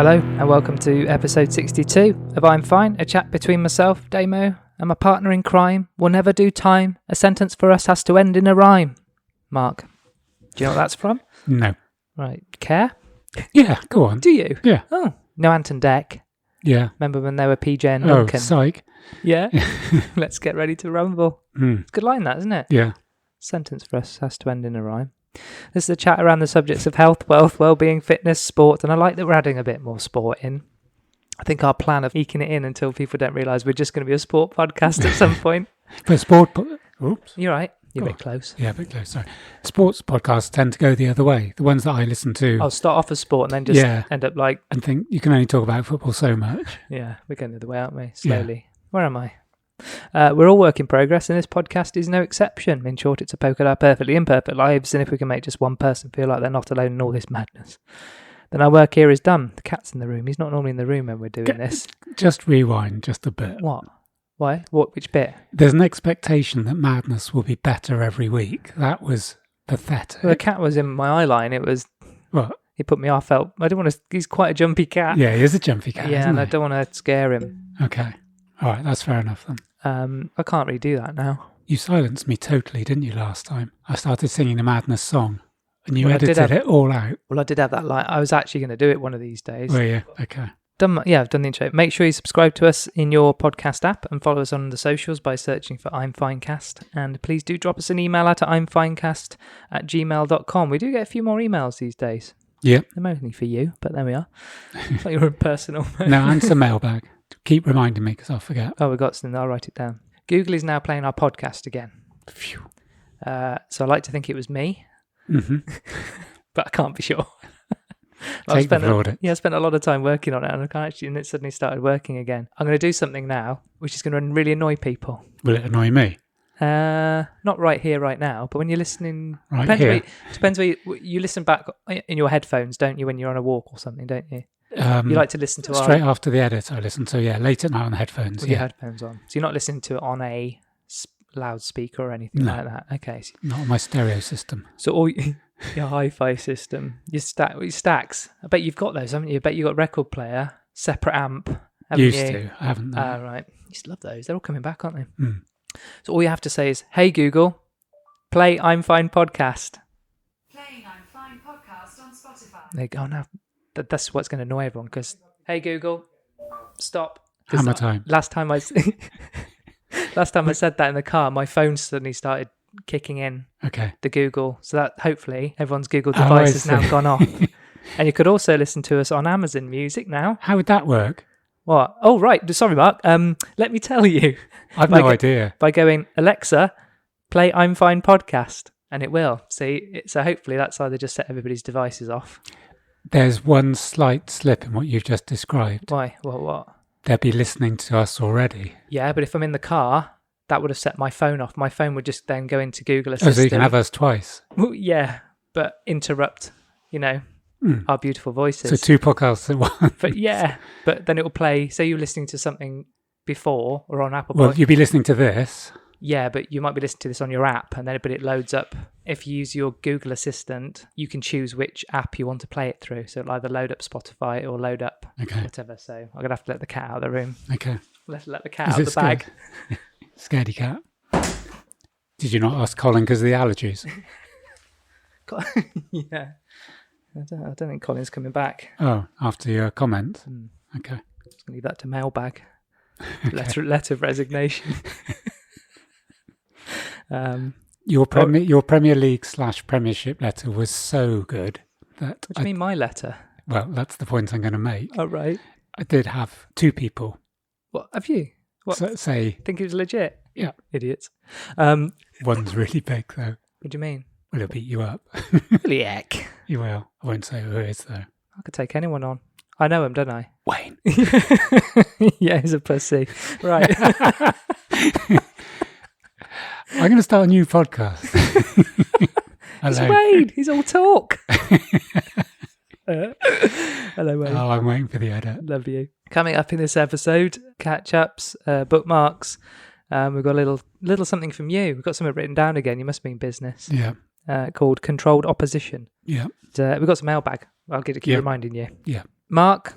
Hello and welcome to episode 62 of I'm Fine, a chat between myself, Damo, and my partner in crime. We'll never do time. A sentence for us has to end in a rhyme. Mark, do you know what that's from? No. Right. Care? Yeah, go on. Do you? Yeah. Oh, no Ant and Dec. Yeah. Remember when they were PJ and Oh, Duncan? psych. Yeah? Let's get ready to rumble. It's a good line, that, isn't it? Yeah. Sentence for us has to end in a rhyme. This is a chat around the subjects of health, wealth, well-being, fitness, sport, and I like that we're adding a bit more sport in. I think our plan of eking it in until people don't realise we're just going to be a sport podcast at some point. But oops. You're right. You're a bit close. Yeah, a bit close, sorry. Sports podcasts tend to go the other way. The ones that I listen to. I'll start off as sport and then just end up like... And think you can only talk about football so much. Yeah, we're going the other way, aren't we? Slowly. Yeah. Where am I? We're all work in progress, and this podcast is no exception. In short, it's a poke at our perfectly imperfect lives, and if we can make just one person feel like they're not alone in all this madness, then our work here is done. The cat's in the room. He's not normally in the room when we're doing this. Just rewind just a bit. What? Why? What? Which bit? There's an expectation that madness will be better every week. That was pathetic. Well, the cat was in my eye line. It was... What? He put me off. I didn't want to... He's quite a jumpy cat. Yeah, he is a jumpy cat, yeah, isn't and he? I don't want to scare him. Okay. All right, that's fair enough then. I can't really do that now. You silenced me totally, didn't you, last time? I started singing the Madness song, and you edited it all out. Well, I did have that line. I was actually going to do it one of these days. Were you? Okay. I've done the intro. Make sure you subscribe to us in your podcast app and follow us on the socials by searching for I'm Finecast. And please do drop us an email at imfinecast@gmail.com. We do get a few more emails these days. Yeah. They're mostly for you, but there we are. It's like you're in personal. No, answer mailbag. Keep reminding me because I'll forget. Oh, we got something. I'll write it down. Google is now playing our podcast again. Phew. So I like to think it was me, but I can't be sure. I spent a lot of time working on it, and and it suddenly started working again. I'm going to do something now, which is going to really annoy people. Will it annoy me? Not right here, right now, but when you're listening, depends where you listen back in your headphones, don't you? When you're on a walk or something, don't you? You like to listen to straight after the edit. I listen to late at night on the headphones. With your headphones on, so you're not listening to it on a loudspeaker or anything like that. Okay, not on my stereo system. So all your hi-fi system, your stacks. I bet you've got those, haven't you? I bet you've got record player, separate amp. Used to, I haven't. Right. You used to love those. They're all coming back, aren't they? So all you have to say is, "Hey Google, play I'm Fine podcast." Playing I'm Fine podcast on Spotify. They go now. That's what's going to annoy everyone because, hey Google, stop. Hammer time. Last time I said that in the car, my phone suddenly started kicking in. Okay. The Google, so that hopefully everyone's Google device has now gone off. And you could also listen to us on Amazon Music now. How would that work? What? Oh right, sorry Mark. Let me tell you. I've no idea. By going, Alexa, play I'm Fine podcast, and it will. See, so hopefully that's either just set everybody's devices off. There's one slight slip in what you've just described. Why? What? They'll be listening to us already. Yeah, but if I'm in the car, that would have set my phone off. My phone would just then go into Google Assistant. Oh, so you can have us twice? Well, yeah, but interrupt, our beautiful voices. So 2 podcasts at once. But then it will play, say you're listening to something before or on Apple. Well, you'll be listening to this. Yeah, but you might be listening to this on your app, but it loads up. If you use your Google Assistant, you can choose which app you want to play it through. So it'll either load up Spotify or load up whatever. So I'm going to have to let the cat out of the room. Okay. Let the cat out of the bag. Scaredy cat. Did you not ask Colin because of the allergies? Yeah. I don't think Colin's coming back. Oh, after your comment? Okay. Just going to leave that to mailbag. Letter of resignation. Your Premier League / Premiership letter was so good that... What do you mean my letter? Well, that's the point I'm going to make. Oh, right. I did have 2 people. What, have you? What? Say... Think it was legit? Yeah. Idiots. One's really big, though. What do you mean? Will it beat you up? Really heck. You will. I won't say who it is, though. I could take anyone on. I know him, don't I? Wayne. Yeah, he's a pussy. Right. I'm going to start a new podcast. It's Wayne. He's all talk. Hello, Wayne. Oh, I'm waiting for the edit. Love you. Coming up in this episode, catch-ups, bookmarks. We've got a little something from you. We've got something written down again. You must be in business. Yeah. Called Controlled Opposition. Yeah. We've got some mailbag. I'll keep reminding you. Yeah. Mark,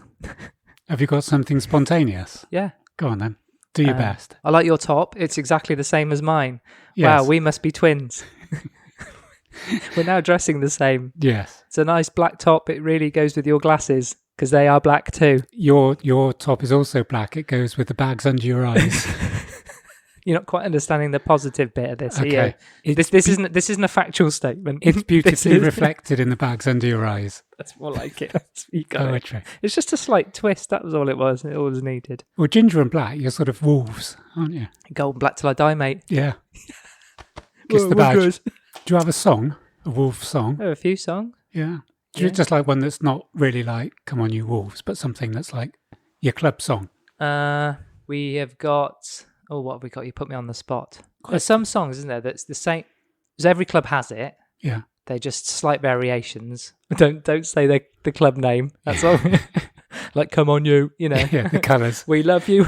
Have you got something spontaneous? Yeah. Go on then. Do your best. I like your top. It's exactly the same as mine. Yes. Wow, we must be twins. We're now dressing the same. Yes. It's a nice black top. It really goes with your glasses because they are black too. Your top is also black. It goes with the bags under your eyes. You're not quite understanding the positive bit of this. Okay. This isn't a factual statement. It's beautifully reflected in the bags under your eyes. That's more like it. You got it. Poetry. It's just a slight twist. That was all it was. It all was needed. Well, ginger and black, you're sort of wolves, aren't you? Gold and black till I die, mate. Yeah. Kiss the badge. Do you have a song? A wolf song? I have a few songs. Yeah. Just like one that's not really like, come on, you wolves, but something that's like your club song. We have got... Oh, what have we got? You put me on the spot. There's some songs, isn't there, that's the same... Because every club has it. Yeah. They're just slight variations. Don't say the club name. That's all. Like, come on, you know. Yeah, the colours. We love you.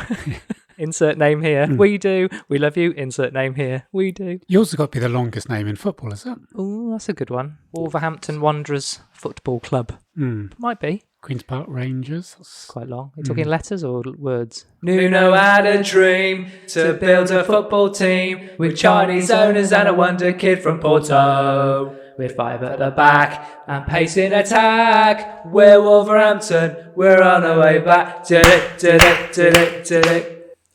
Insert name here. We do. We love you. Insert name here. We do. Yours has got to be the longest name in football, is it? Oh, that's a good one. Wolverhampton Wanderers Football Club. Might be. Queen's Park Rangers. It's quite long. Are you talking letters or words? Nuno had a dream to build a football team with Chinese owners and a wonder kid from Porto. With 5 at the back and pace in attack. We're Wolverhampton. We're on our way back.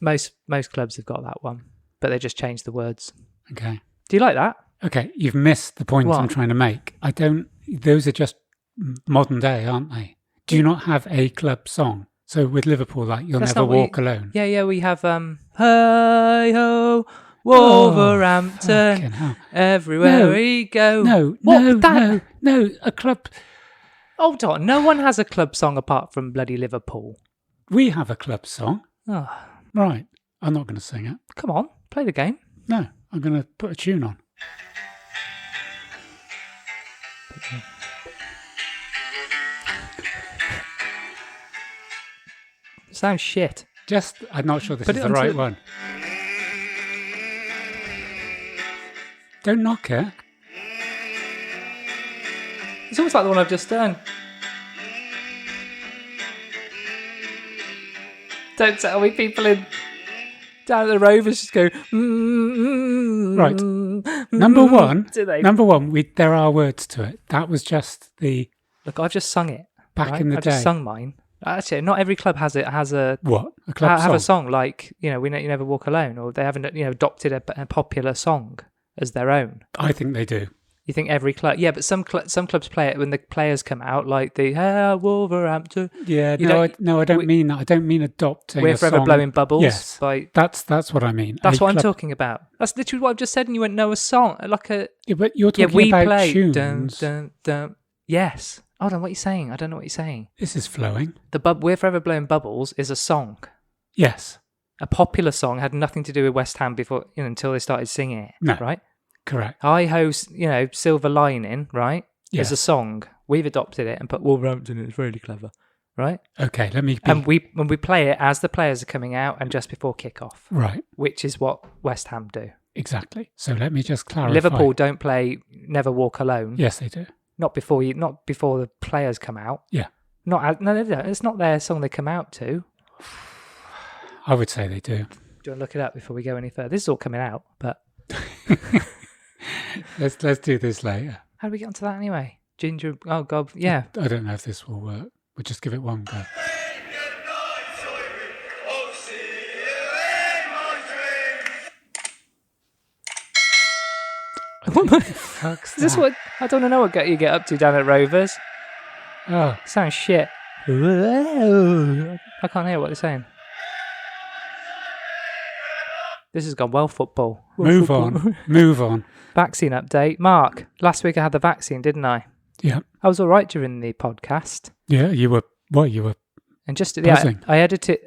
Most clubs have got that one, but they just changed the words. Okay. Do you like that? Okay, you've missed the point What? I'm trying to make. Those are just modern day, aren't they? Do you not have a club song? So with Liverpool, like, you'll That's never not what walk alone. Yeah, we have Hey ho, Wolverhampton. Fucking hell. Everywhere we go. No, a club. Hold on, no one has a club song apart from bloody Liverpool. We have a club song. Oh, Right. I'm not going to sing it. come on, play the game. No, I'm going to put a tune on. Sounds shit. I'm not sure this Put is it the onto- right one. Don't knock it. It's almost like the one I've just done. Don't tell me people down at the Rovers just go. Right. Number one. Do they? Number one. There are words to it. That was just the Look, I've just sung it. back right? in the I've day. just sung mine. Actually, not every club has a What? A club have song? a song like you never walk alone, or they haven't adopted a popular song as their own. I think they do. You think every club? Yeah, but some clubs play it when the players come out, like the Wolverhampton. Yeah. You I don't mean that. I don't mean adopting. We're a forever song. blowing bubbles. Yes. That's what I mean. That's A what I'm club- talking about. That's literally what I've just said, and you wouldn't know a song like a. Yeah, but you're Yeah, talking we about play. tunes. Dun, dun, dun. Yes. Hold on, what are you saying? I don't know what you're saying. This is flowing. We're forever blowing bubbles is a song. Yes. A popular song had nothing to do with West Ham before until they started singing it. No. Right. Correct. Hi ho, Silver Lining, right? Yes. Is a song. We've adopted it and put Wolverhampton in. It's really clever, right? Okay. Let me. And when we play it as the players are coming out and just before kick-off, Right. which is what West Ham do. Exactly. So let me just clarify. Liverpool don't play Never Walk Alone. Yes, they do. Not before the players come out. Yeah. No, they don't. It's not their song they come out to. I would say they do. Do you want to look it up before we go any further? This is all coming out, but Let's do this later. how do we get onto that anyway? Ginger. Oh God, yeah. I don't know if this will work. We'll just give it one go. Fuck's Is this that? what I don't know what you get up to down at Rovers? Oh, Sounds shit. I can't hear what they're saying. This has gone well, football. move on. Move on. Vaccine update. Mark, last week I had the vaccine, didn't I? Yeah. I was all right during the podcast. Yeah, you were. What, you were? And just Buzzing. I edited.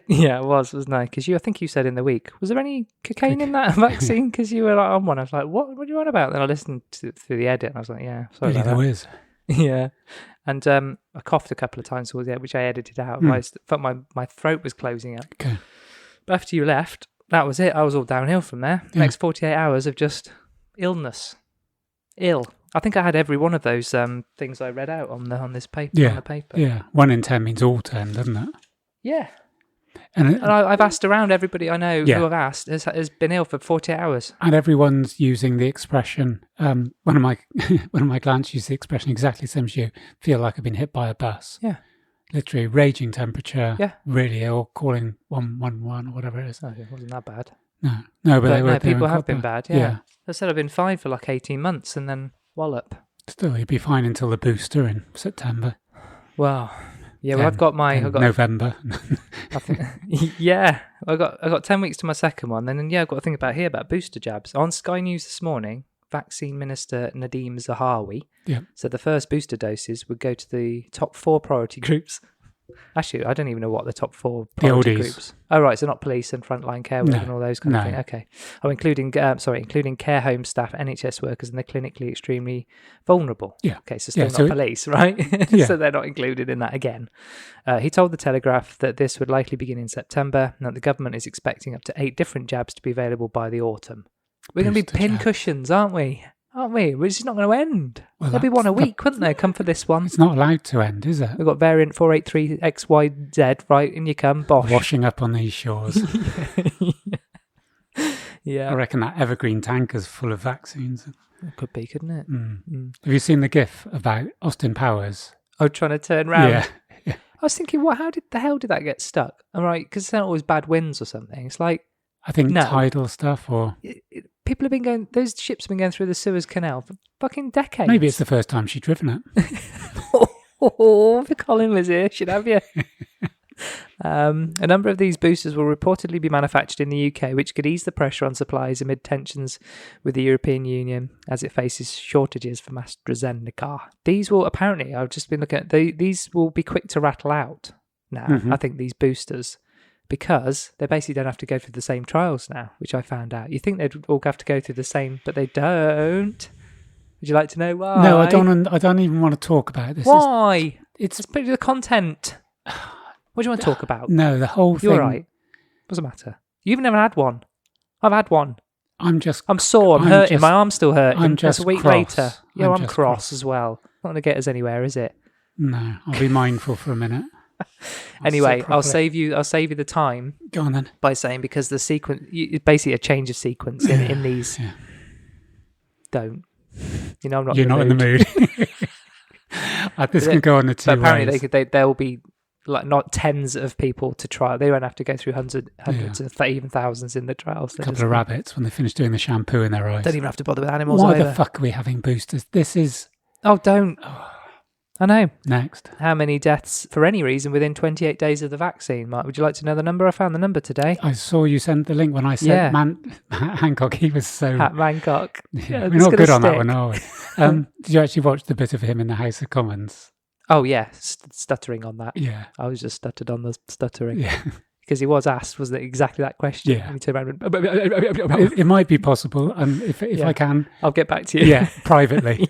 Yeah, it wasn't I? Because I think you said in the week, was there any cocaine in that vaccine? Because you were like on one. I was like, what are you on about? Then I listened through the edit, and I was like, yeah, sorry Really, about there that. is. Yeah, and I coughed a couple of times towards the end, which I edited out. I felt my throat was closing up. Okay. But after you left, that was it. I was all downhill from there. Yeah. Next 48 hours of just illness. Ill. I think I had every one of those things I read out on this paper. Yeah. On the paper. Yeah. 1 in 10 means all 10, doesn't it? Yeah. And I've asked around everybody I know Yeah. who I've asked has been ill for 48 hours. And everyone's using the expression. One of my clients used the expression exactly the same as you. Feel like I've been hit by a bus. Yeah. Literally raging temperature. Yeah. Really ill, calling 111 or whatever it is. Oh, it wasn't that bad. No, but they were. People have proper. been bad. Yeah. I said I've been fine for like 18 months and then wallop. Still, you'd be fine until the booster in September. Well, yeah. Well, I've got November. I think, yeah, I got 10 weeks to my second one, and then I've got to think about booster jabs. On Sky News this morning, Vaccine Minister Nadeem Zahawi said the first booster doses would go to the top 4 priority groups. Actually, I don't even know what the top 4 priority groups. Oh, right, so not police and frontline care work and all those kind of things. Okay. Oh, including care home staff, NHS workers, and the clinically extremely vulnerable. Yeah. Okay, so still not police, right? So they're not included in that again. He told the Telegraph that this would likely begin in September and that the government is expecting up to 8 different jabs to be available by the autumn. We're going to be pincushions, aren't we? We're just not going to end. Well, there'll be one a week, wouldn't there? Come for this one. It's not allowed to end, is it? We've got variant 483XYZ, right? In you come, bosh. Washing up on these shores. Yeah. I reckon that evergreen tanker's full of vaccines. It could be, couldn't it? Have you seen the GIF about Austin Powers? Oh, trying to turn round. Yeah. I was thinking, how did that get stuck? All right, because it's not always bad winds or something. It's like, I think tidal stuff or... People have been going, those ships have been going through the Suez Canal for fucking decades. Maybe it's the first time she's driven it. If Colin was here, she'd have you. A number of these boosters will reportedly be manufactured in the UK, which could ease the pressure on supplies amid tensions with the European Union as it faces shortages from AstraZeneca. These will apparently, I've just been looking at, these will be quick to rattle out now, I think, these boosters. Because they basically don't have to go through the same trials now, which I found out. You think they'd all have to go through the same, but they don't. Would you like to know why? No, I don't even want to talk about this. Why? It's pretty the content. What do you want to talk about? No, the whole thing. You're right. Doesn't matter. You've never had one. I've had one. I'm sore. I'm hurting. My arm's still hurting. I'm just a week cross. later. Yeah, I'm cross as well. Not going to get us anywhere, is it? No, I'll be mindful for a minute. Anyway, I'll save you the time. Go on then. By saying, because the sequence, it's basically a change of sequence in these. Yeah. Don't. I'm not. You're not in the mood. This can go on the 2 But apparently, ways. there will be like not tens of people to try. They won't have to go through hundreds and even thousands in the trials. A couple of rabbits when they finish doing the shampoo in their eyes. Don't even have to bother with animals. Why either. the fuck are we having boosters? This is. Oh, don't. I know. Next. How many deaths for any reason within 28 days of the vaccine, Mark? Would you like to know the number? I found the number today. I saw you sent the link when I said Hancock. He was so... Hancock. Yeah, we're not good on that one, are we? Did you actually watch the bit of him in the House of Commons? Oh, yeah. Stuttering on that. Yeah. I was just stuttered on the stuttering. Yeah. Because he was asked, wasn't it, exactly that question? Yeah. And he turned around and went, it might be possible, if I can... I'll get back to you. Yeah, privately.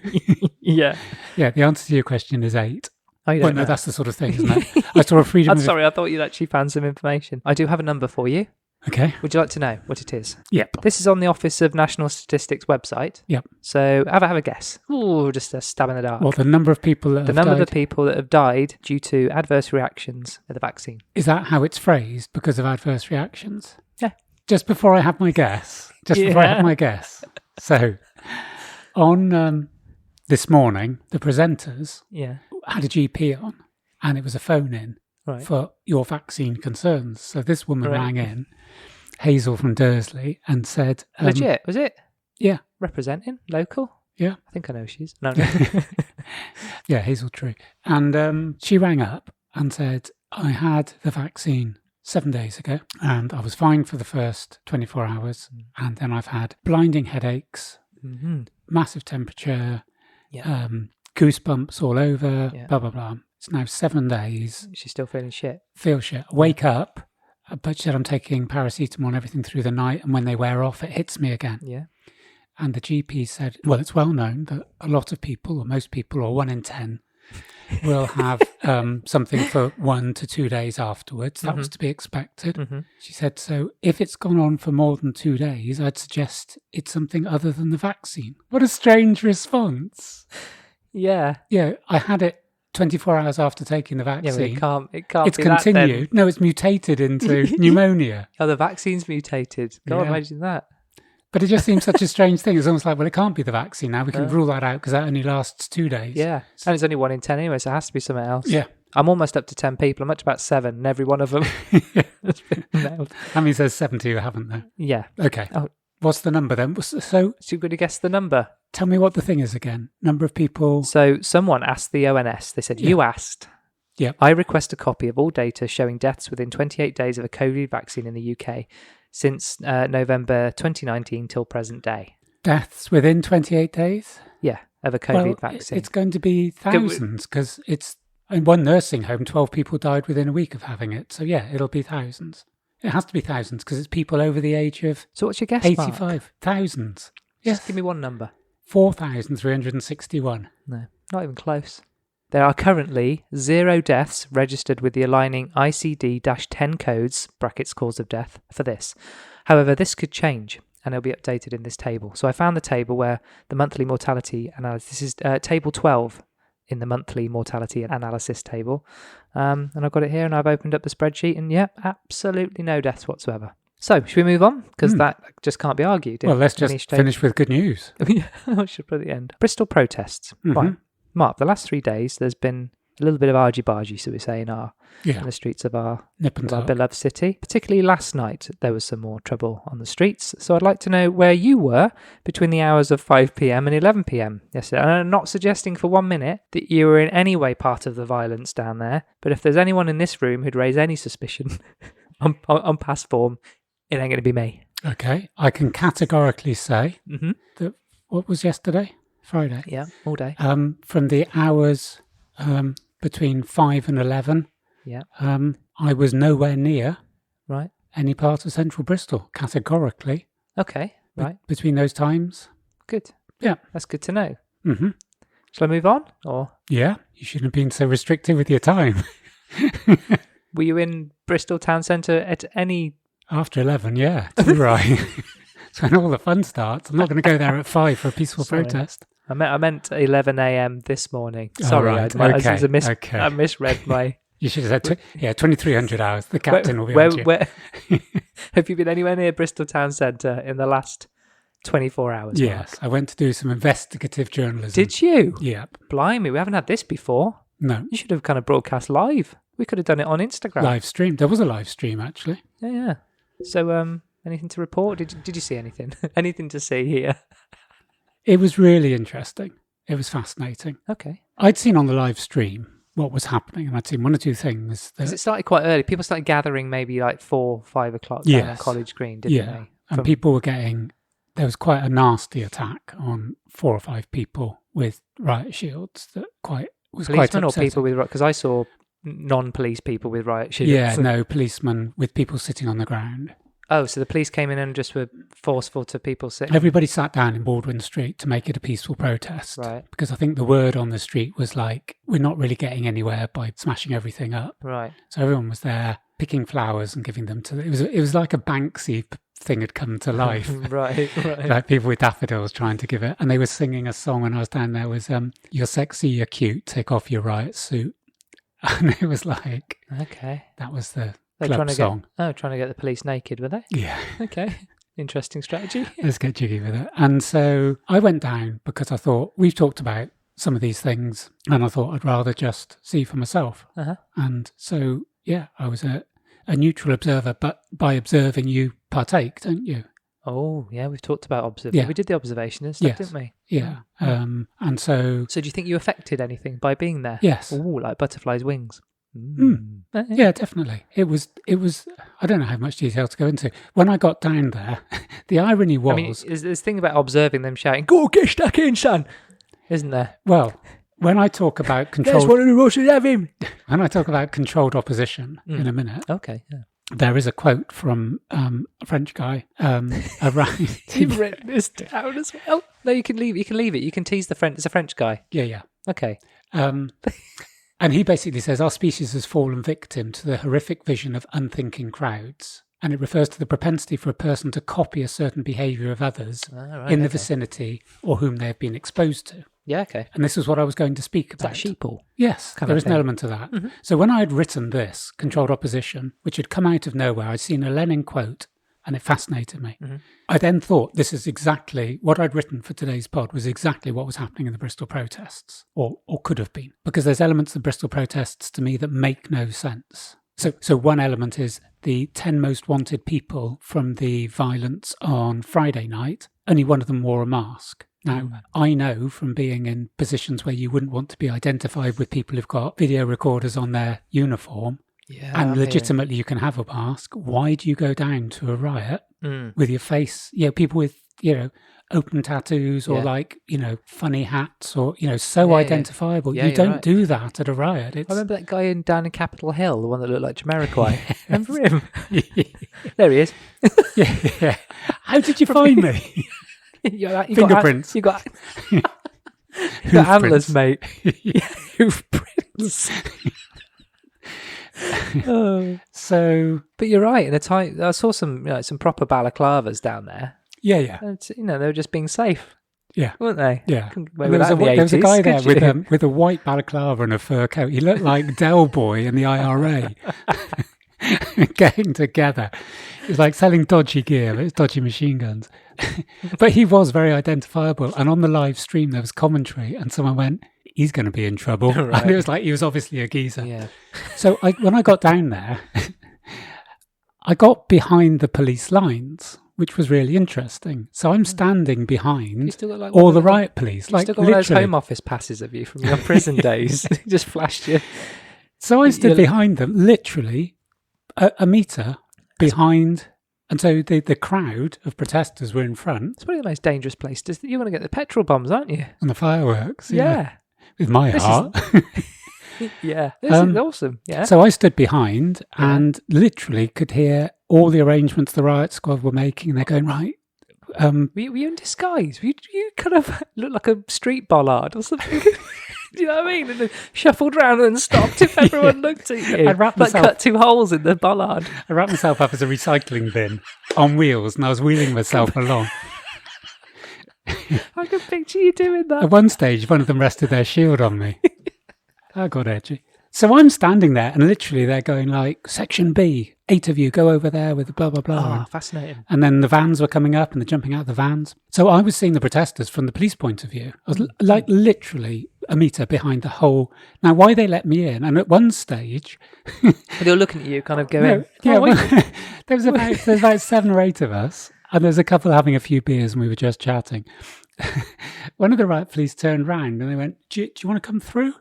Yeah. Yeah, the answer to your question is 8. Oh, you don't know. That's the sort of thing, isn't it? I saw a freedom... I'm sorry, I thought you'd actually found some information. I do have a number for you. Okay. Would you like to know what it is? Yep. This is on the Office of National Statistics website. Yep. So have a guess. Ooh, just a stab in the dark. Well, the number of people that have died. The number of people that have died due to adverse reactions to the vaccine. Is that how it's phrased? Because of adverse reactions? Yeah. Just before I have my guess. So, on this morning, the presenters had a GP on, and it was a phone-in for your vaccine concerns. So this woman rang in, Hazel from Dursley, and said... Legit, was it? Yeah. Representing? Local? Yeah. I think I know who she is. No. Yeah, Hazel True. And she rang up and said, I had the vaccine 7 days ago, and I was fine for the first 24 hours, and then I've had blinding headaches, massive temperature, goosebumps all over, blah, blah, blah. It's now 7 days. She's still feeling shit. Feel shit. Wake up, but she said I'm taking paracetamol and everything through the night, and when they wear off, it hits me again. Yeah. And the GP said, well, it's well known that a lot of people, or most people, or 1 in 10, will have something for 1 to 2 days afterwards. That was to be expected. Mm-hmm. She said, so if it's gone on for more than 2 days, I'd suggest it's something other than the vaccine. What a strange response. Yeah. Yeah, I had it 24 hours after taking the Yeah, vaccine. but it can't It's be that continued. then. No, it's mutated into pneumonia. Oh, the vaccine's mutated. God, Yeah. imagine that. But it just seems such a strange thing. It's almost like, well, it can't be the vaccine now. We can rule that out because that only lasts 2 days. Yeah. And it's only 1 in 10 anyway, so it has to be something else. Yeah. I'm almost up to 10 people. I'm up to about 7, and every one of them has been nailed. That means there's 70 who haven't, though. Yeah. Okay. Oh. What's the number then? So So you've got to guess the number. tell me what the thing is again. Number of people. So someone asked the ONS. They said, you asked. Yeah. I request a copy of all data showing deaths within 28 days of a COVID vaccine in the UK since November 2019 till present day. Deaths within 28 days? Yeah, of a COVID well, vaccine. It's going to be thousands because it's in one nursing home, 12 people died within a week of having it. So yeah, it'll be thousands. It has to be thousands because it's people over the age of So what's your guess, 85. Mark? Thousands. Yes. Just give me one number. 4,361. No, not even close. There are currently 0 deaths registered with the aligning ICD-10 codes, brackets cause of death, for this. However, this could change, and it'll be updated in this table. So I found the table where the monthly mortality analysis, this is table 12 in the monthly mortality analysis table. And I've got it here, and I've opened up the spreadsheet, and yeah, absolutely no deaths whatsoever. So, should we move on? Because that just can't be argued. Well, let's just finish with good news. I should put at the end. Bristol protests. Mm-hmm. Right. Mark, the last 3 days, there's been a little bit of argy-bargy, so we say, in the streets of our beloved city. Particularly last night, there was some more trouble on the streets. So I'd like to know where you were between the hours of 5 p.m. and 11 p.m. yesterday. And I'm not suggesting for 1 minute that you were in any way part of the violence down there. But if there's anyone in this room who'd raise any suspicion on past form, it ain't going to be me. Okay. I can categorically say that, what was yesterday? Friday. Yeah, all day. From the hours between 5 and 11, I was nowhere near any part of central Bristol, categorically. Okay, right. Between those times. Good. Yeah. That's good to know. Mm-hmm. Shall I move on? Or yeah, you shouldn't have been so restrictive with your time. Were you in Bristol town centre at any... After 11, yeah. Too right. It's when all the fun starts. I'm not going to go there at 5 for a peaceful protest. I meant 11 a.m. this morning. Sorry, I misread my... You should have said, 2,300 hours. The captain will be on to you. Have you been anywhere near Bristol town centre in the last 24 hours? Yes, Mark? I went to do some investigative journalism. Did you? Yep. Blimey, we haven't had this before. No. You should have kind of broadcast live. We could have done it on Instagram. Live stream. There was a live stream, actually. Yeah. So, anything to report? Did you see anything? Anything to see here? It was really interesting. It was fascinating. Okay. I'd seen on the live stream what was happening, and I'd seen one or two things. Because it started quite early. People started gathering maybe like 4, 5 o'clock down on College Green, didn't they? And people were getting... There was quite a nasty attack on 4 or 5 people with riot shields that was quite upsetting. Or people with... Because I saw non-police people with riot shields. Yeah, no, policemen with people sitting on the ground. Oh, so the police came in and just were forceful to people sitting... Everybody sat down in Baldwin Street to make it a peaceful protest. Right. Because I think the word on the street was like, we're not really getting anywhere by smashing everything up. Right. So everyone was there picking flowers and giving them to... It was like a Banksy thing had come to life. Right. Like people with daffodils trying to give it. And they were singing a song when I was down there was, you're sexy, you're cute, take off your riot suit. And it was like... Okay. That was the... They're trying to get the police naked, were they? Yeah. Okay. Interesting strategy. Let's get jiggy with it. And so I went down because I thought, we've talked about some of these things, and I thought I'd rather just see for myself. Uh-huh. And so, yeah, I was a neutral observer, but by observing you partake, don't you? Oh, yeah, we've talked about observing. Yeah. We did the observation and stuff, didn't we? Yeah. And so... So do you think you affected anything by being there? Yes. Oh, like butterflies' wings. Yeah, definitely. It was. I don't know how much detail to go into. When I got down there, the irony was... I mean, there's this thing about observing them shouting, "Go get stuck in, son!" Isn't there? Well, when I talk about controlled... There's one of the Russians, have him! When I talk about controlled opposition in a minute... Okay, yeah. There is a quote from a French guy around... You've written this down as well? No, you can leave it. You can tease the French. It's a French guy. Yeah. Okay. And he basically says, our species has fallen victim to the horrific vision of unthinking crowds. And it refers to the propensity for a person to copy a certain behaviour of others in the vicinity or whom they have been exposed to. Yeah, okay. And this is what I was going to speak about. Is that sheeple? Yes, there is an element of that. Mm-hmm. So when I had written this, Controlled Opposition, which had come out of nowhere, I'd seen a Lenin quote and it fascinated me. Mm-hmm. I then thought this is exactly what I'd written for today's pod was exactly what was happening in the Bristol protests, or could have been, because there's elements of the Bristol protests to me that make no sense. So one element is the 10 most wanted people from the violence on Friday night, only one of them wore a mask. Now, I know from being in positions where you wouldn't want to be identified with people who've got video recorders on their uniform, and legitimately you can have a mask. Why do you go down to a riot with your face, people with, open tattoos or funny hats or, so identifiable. You don't do that at a riot. I remember that guy down in Capitol Hill, the one that looked like Jamiroquai. Remember him? There he is. yeah. How did you find me? Fingerprints. You got antlers, mate. Hoofprints. But you're right. In the time, I saw some proper balaclavas down there. Yeah. And, they were just being safe. Yeah, weren't they? Yeah. There was a guy there with a white balaclava and a fur coat. He looked like Del Boy in the IRA. Getting together. It was like selling dodgy gear, but it's dodgy machine guns. But he was very identifiable. And on the live stream, there was commentary, and someone went, he's going to be in trouble. Right. And it was like, he was obviously a geezer. Yeah. So when I got down there, I got behind the police lines, which was really interesting. So I'm standing behind all the riot police. You still got one of those Home Office passes of you from your prison days. Just flashed you. So I stood behind them, literally a metre behind. And so the crowd of protesters were in front. It's probably the most dangerous place. You want to get the petrol bombs, aren't you? And the fireworks. Yeah. With my heart. Yeah. This is awesome. Yeah. So I stood behind and literally could hear all the arrangements the riot squad were making. And they're going, right. Were you in disguise? You kind of looked like a street bollard or something. Do you know what I mean? And then shuffled round and stopped if everyone looked at you. I'd wrapped myself, cut 2 holes in the bollard. I wrapped myself up as a recycling bin on wheels, and I was wheeling myself along. I can picture you doing that. At one stage, one of them rested their shield on me. I got edgy. So I'm standing there, and literally they're going like, Section B, 8 of you, go over there with the blah, blah, blah. Oh, fascinating. And then the vans were coming up, and they're jumping out the vans. So I was seeing the protesters from the police point of view. I was like literally a metre behind the whole... Now, why they let me in, and at one stage... they were looking at you, kind of going... There was about 7 or 8 of us, and there was a couple having a few beers, and we were just chatting. One of the riot police turned round, and they went, do you want to come through?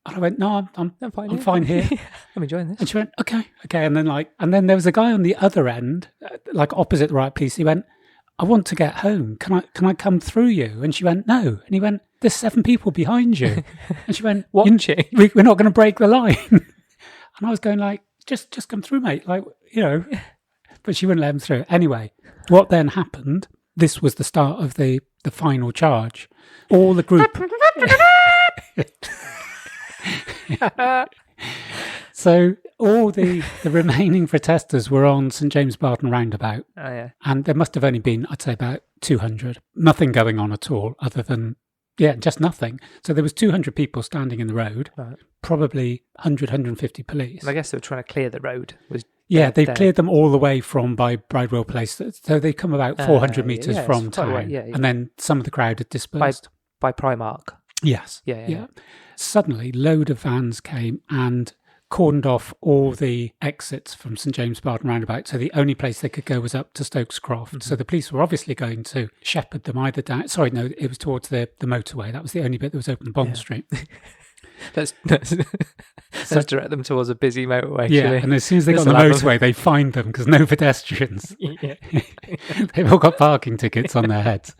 And I went, no, I'm fine here. I'm enjoying this. And she went, okay. And then there was a guy on the other end, like opposite the riot police. He went, I want to get home. Can I come through you? And she went, no. And he went, there's 7 people behind you. And she went, watching. We're not going to break the line. And I was going like, just come through, mate. Like, but she wouldn't let him through. Anyway, what then happened? This was the start of the final charge. All the group. So all the remaining protesters were on St James Barton roundabout. Oh, yeah. And there must have only been, I'd say, about 200. Nothing going on at all other than, just nothing. So there was 200 people standing in the road, right. Probably 100, 150 police. And I guess they were trying to clear the road. They cleared them all the way from by Bridewell Place. So they come about 400 metres from town. And then some of the crowd had dispersed. By Primark. Yes. Yeah. Suddenly, load of vans came and cordoned off all the exits from St James Barton roundabout. So the only place they could go was up to Stokes Croft. Mm-hmm. So the police were obviously going to shepherd them either down. Sorry, no, it was towards the motorway. That was the only bit that was open on Bond Street. Let's direct them towards a busy motorway. Yeah, and as soon as they got on the motorway, they fined them because no pedestrians. They've all got parking tickets on their heads.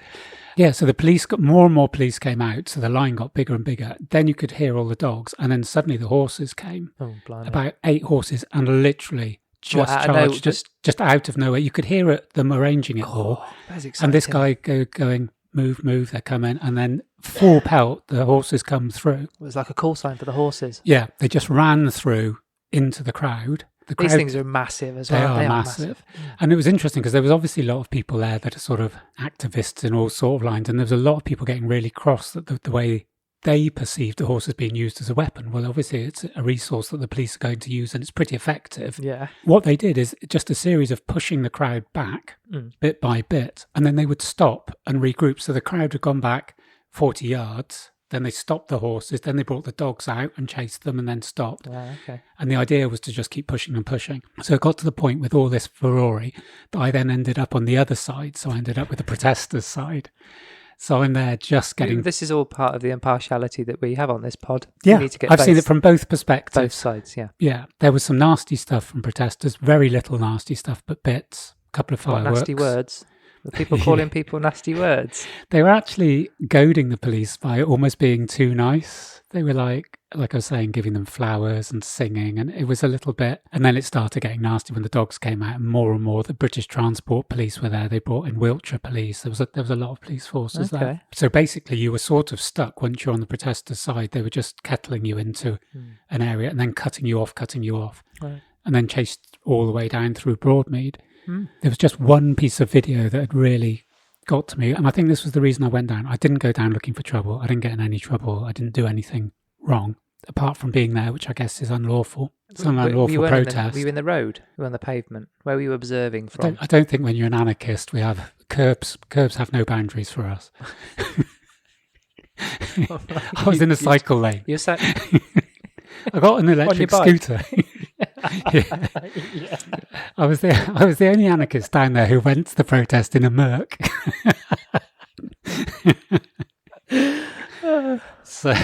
Yeah, so the police more and more police came out, so the line got bigger and bigger. Then you could hear all the dogs, and then suddenly the horses came. Oh, blimey. About 8 horses, and literally just charged, just out of nowhere. You could hear them arranging it all. That's exciting. And this guy going, move, they're coming. And then full pelt, the horses come through. It was like a call sign for the horses. Yeah, they just ran through into the crowd. These things are massive as well. They are massive. And it was interesting because there was obviously a lot of people there that are sort of activists in all sort of lines. And there was a lot of people getting really cross that the way they perceived the horses being used as a weapon. Well, obviously it's a resource that the police are going to use and it's pretty effective. Yeah. What they did is just a series of pushing the crowd back bit by bit, and then they would stop and regroup. So the crowd had gone back 40 yards, then they stopped the horses, then they brought the dogs out and chased them and then stopped. Okay. And the idea was to just keep pushing and pushing. So it got to the point with all this furore that I then ended up on the other side. So I ended up with the protesters' side. So I'm there just getting... This is all part of the impartiality that we have on this pod. Yeah, You need to get I've seen it from both perspectives. both sides, yeah. Yeah, there was some nasty stuff from protesters, very little nasty stuff, but bits, a couple of What fireworks. nasty words? Were people calling people nasty words? They were actually goading the police by almost being too nice. They were like I was saying, giving them flowers and singing, and it was a little bit. And then it started getting nasty when the dogs came out, and more. The British Transport Police were there. They brought in Wiltshire Police. There was a lot of police forces there. So basically, you were sort of stuck once you're on the protesters' side. They were just kettling you into an area and then cutting you off, Right. and then chased all the way down through Broadmead. There was just one piece of video that had really got to me, and I think this was the reason I went down. I didn't go down looking for trouble. I didn't get in any trouble. I didn't do anything wrong, apart from being there, which I guess is unlawful. It's an unlawful protest. Were you in the road? Were you on the pavement? Where were you observing from? I don't think when you're an anarchist, we have curbs. Curbs have no boundaries for us. I was in a cycle lane. You sat... I got an electric scooter. Yeah. I was the only anarchist down there who went to the protest in a Merc. So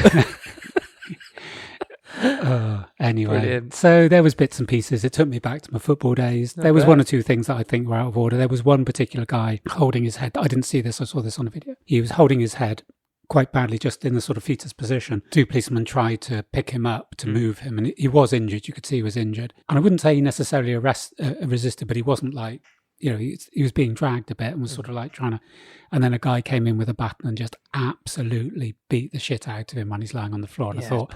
anyway, brilliant. So there was bits and pieces. It took me back to my football days. There was one or two things that I think were out of order. There was one particular guy holding his head. I didn't see this. I saw this on a video. He was holding his head quite badly, just in the sort of fetus position. Two policemen tried to pick him up to move him, and he was injured. You could see he was injured. And I wouldn't say he necessarily resisted, but he wasn't like, he was being dragged a bit and was sort of like trying to. And then a guy came in with a baton and just absolutely beat the shit out of him when he's lying on the floor. And I thought,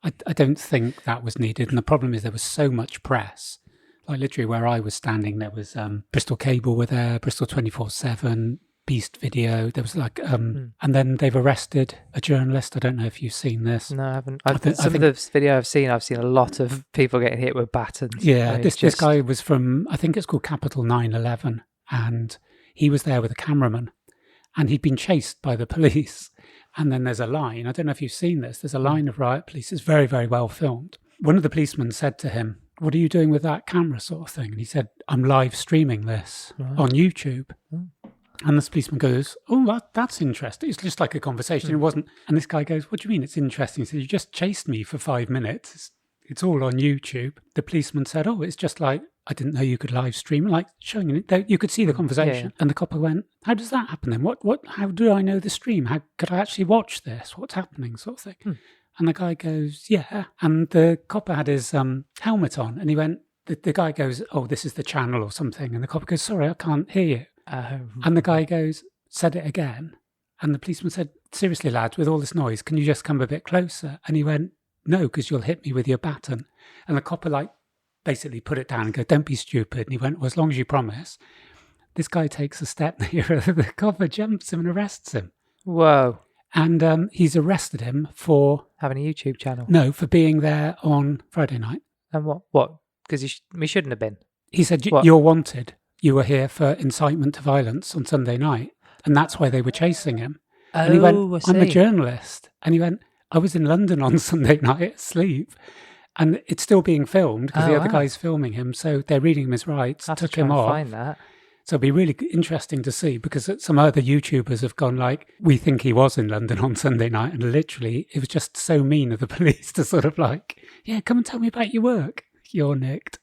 I don't think that was needed. And the problem is there was so much press. Like literally where I was standing, there was Bristol Cable were there, Bristol 24/7, Beast Video. There was like, and then they've arrested a journalist. I don't know if you've seen this. No, I haven't. Some of the video I've seen a lot of people getting hit with batons. Yeah, this guy was from, I think it's called Capital 911, and he was there with a cameraman, and he'd been chased by the police. And then there's a line. I don't know if you've seen this. There's a line of riot police. It's very, very well filmed. One of the policemen said to him, "What are you doing with that camera?" sort of thing. And he said, "I'm live streaming this on YouTube." And this policeman goes, "Oh, that's interesting." It's just like a conversation. It wasn't. And this guy goes, "What do you mean it's interesting?" He said, "You just chased me for 5 minutes. It's all on YouTube." The policeman said, "Oh, it's just like, I didn't know you could live stream," like showing it. You could see the conversation. And the copper went, "How does that happen then? How do I know the stream? How could I actually watch this? What's happening?" sort of thing. And the guy goes, "Yeah." And the copper had his helmet on, and he went, the guy goes, "Oh, this is the channel or something." And the copper goes, "Sorry, I can't hear you." And the guy goes, said it again. And the policeman said, "Seriously, lads, with all this noise, can you just come a bit closer?" And he went, "No, because you'll hit me with your baton." And the copper basically put it down and go, "Don't be stupid." And he went, "Well, as long as you promise." This guy takes a step nearer. The copper jumps him and arrests him. Whoa. And he's arrested him for... having a YouTube channel. No, for being there on Friday night. And what? Because we shouldn't have been. He said, "You're wanted. You were here for incitement to violence on Sunday night." And that's why they were chasing him. And he went, "I'm a journalist." And he went, "I was in London on Sunday night asleep." And it's still being filmed because the other guy's filming him. So they're reading him his rights, took him off. Find that. So it'd be really interesting to see, because some other YouTubers have gone like, "We think he was in London on Sunday night." And literally, it was just so mean of the police to sort of like, "Yeah, come and tell me about your work. You're nicked."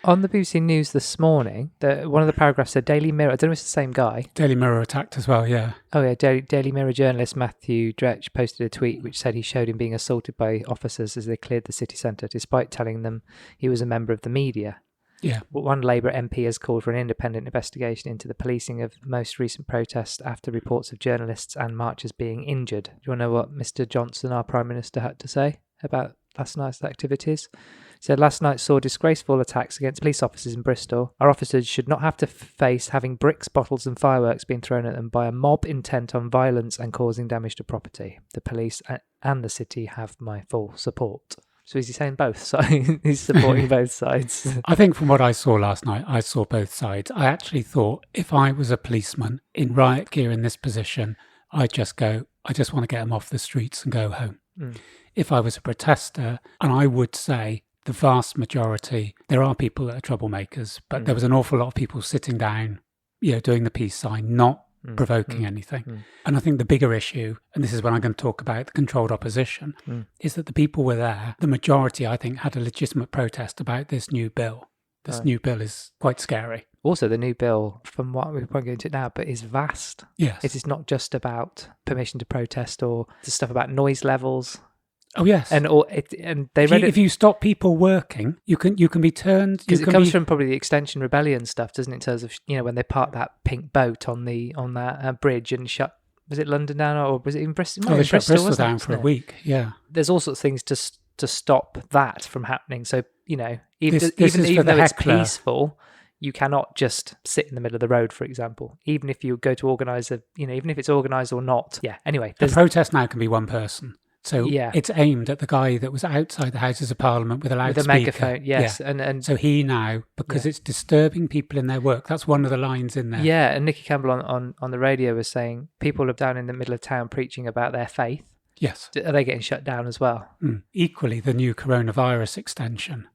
On the BBC News this morning, one of the paragraphs said Daily Mirror. I don't know if it's the same guy. Daily Mirror attacked as well, yeah. Oh, yeah. Daily Mirror journalist Matthew Dretch posted a tweet which said he showed him being assaulted by officers as they cleared the city centre, despite telling them he was a member of the media. Yeah. One Labour MP has called for an independent investigation into the policing of the most recent protests after reports of journalists and marchers being injured. Do you want to know what Mr Johnson, our Prime Minister, had to say about last night's activities? He said, last night saw disgraceful attacks against police officers in Bristol. Our officers should not have to face having bricks, bottles and fireworks being thrown at them by a mob intent on violence and causing damage to property. The police and the city have my full support. So is he saying both sides? He's supporting both sides. I think from what I saw last night, I saw both sides. I actually thought if I was a policeman in riot gear in this position, I'd just go, I just want to get them off the streets and go home. If I was a protester, and I would say the vast majority, there are people that are troublemakers, but there was an awful lot of people sitting down, doing the peace sign, not provoking anything. And I think the bigger issue, and this is when I'm going to talk about the controlled opposition, is that the people were there. The majority, I think, had a legitimate protest about this new bill. This new bill is quite scary. Also, the new bill, from what we won't go into it now, but is vast. Yes. It is not just about permission to protest or the stuff about noise levels. Oh yes, and they read it. If you stop people working, you can be turned. Because it comes from probably the Extension Rebellion stuff, doesn't it? In terms of when they parked that pink boat on that bridge and shut, was it London down or was it in Bristol? Oh, they shut Bristol down for a week. Yeah, there's all sorts of things to stop that from happening. So even this though it's peaceful, you cannot just sit in the middle of the road, for example. Even if you go to organise even if it's organised or not. Yeah. Anyway, the protest now can be one person. So yeah. It's aimed at the guy that was outside the Houses of Parliament with a loudspeaker. With a megaphone, yes. Yeah. And so he now, because it's disturbing people in their work, that's one of the lines in there. Yeah, and Nicky Campbell on the radio was saying people are down in the middle of town preaching about their faith. Yes. Are they getting shut down as well? Equally, the new coronavirus extension.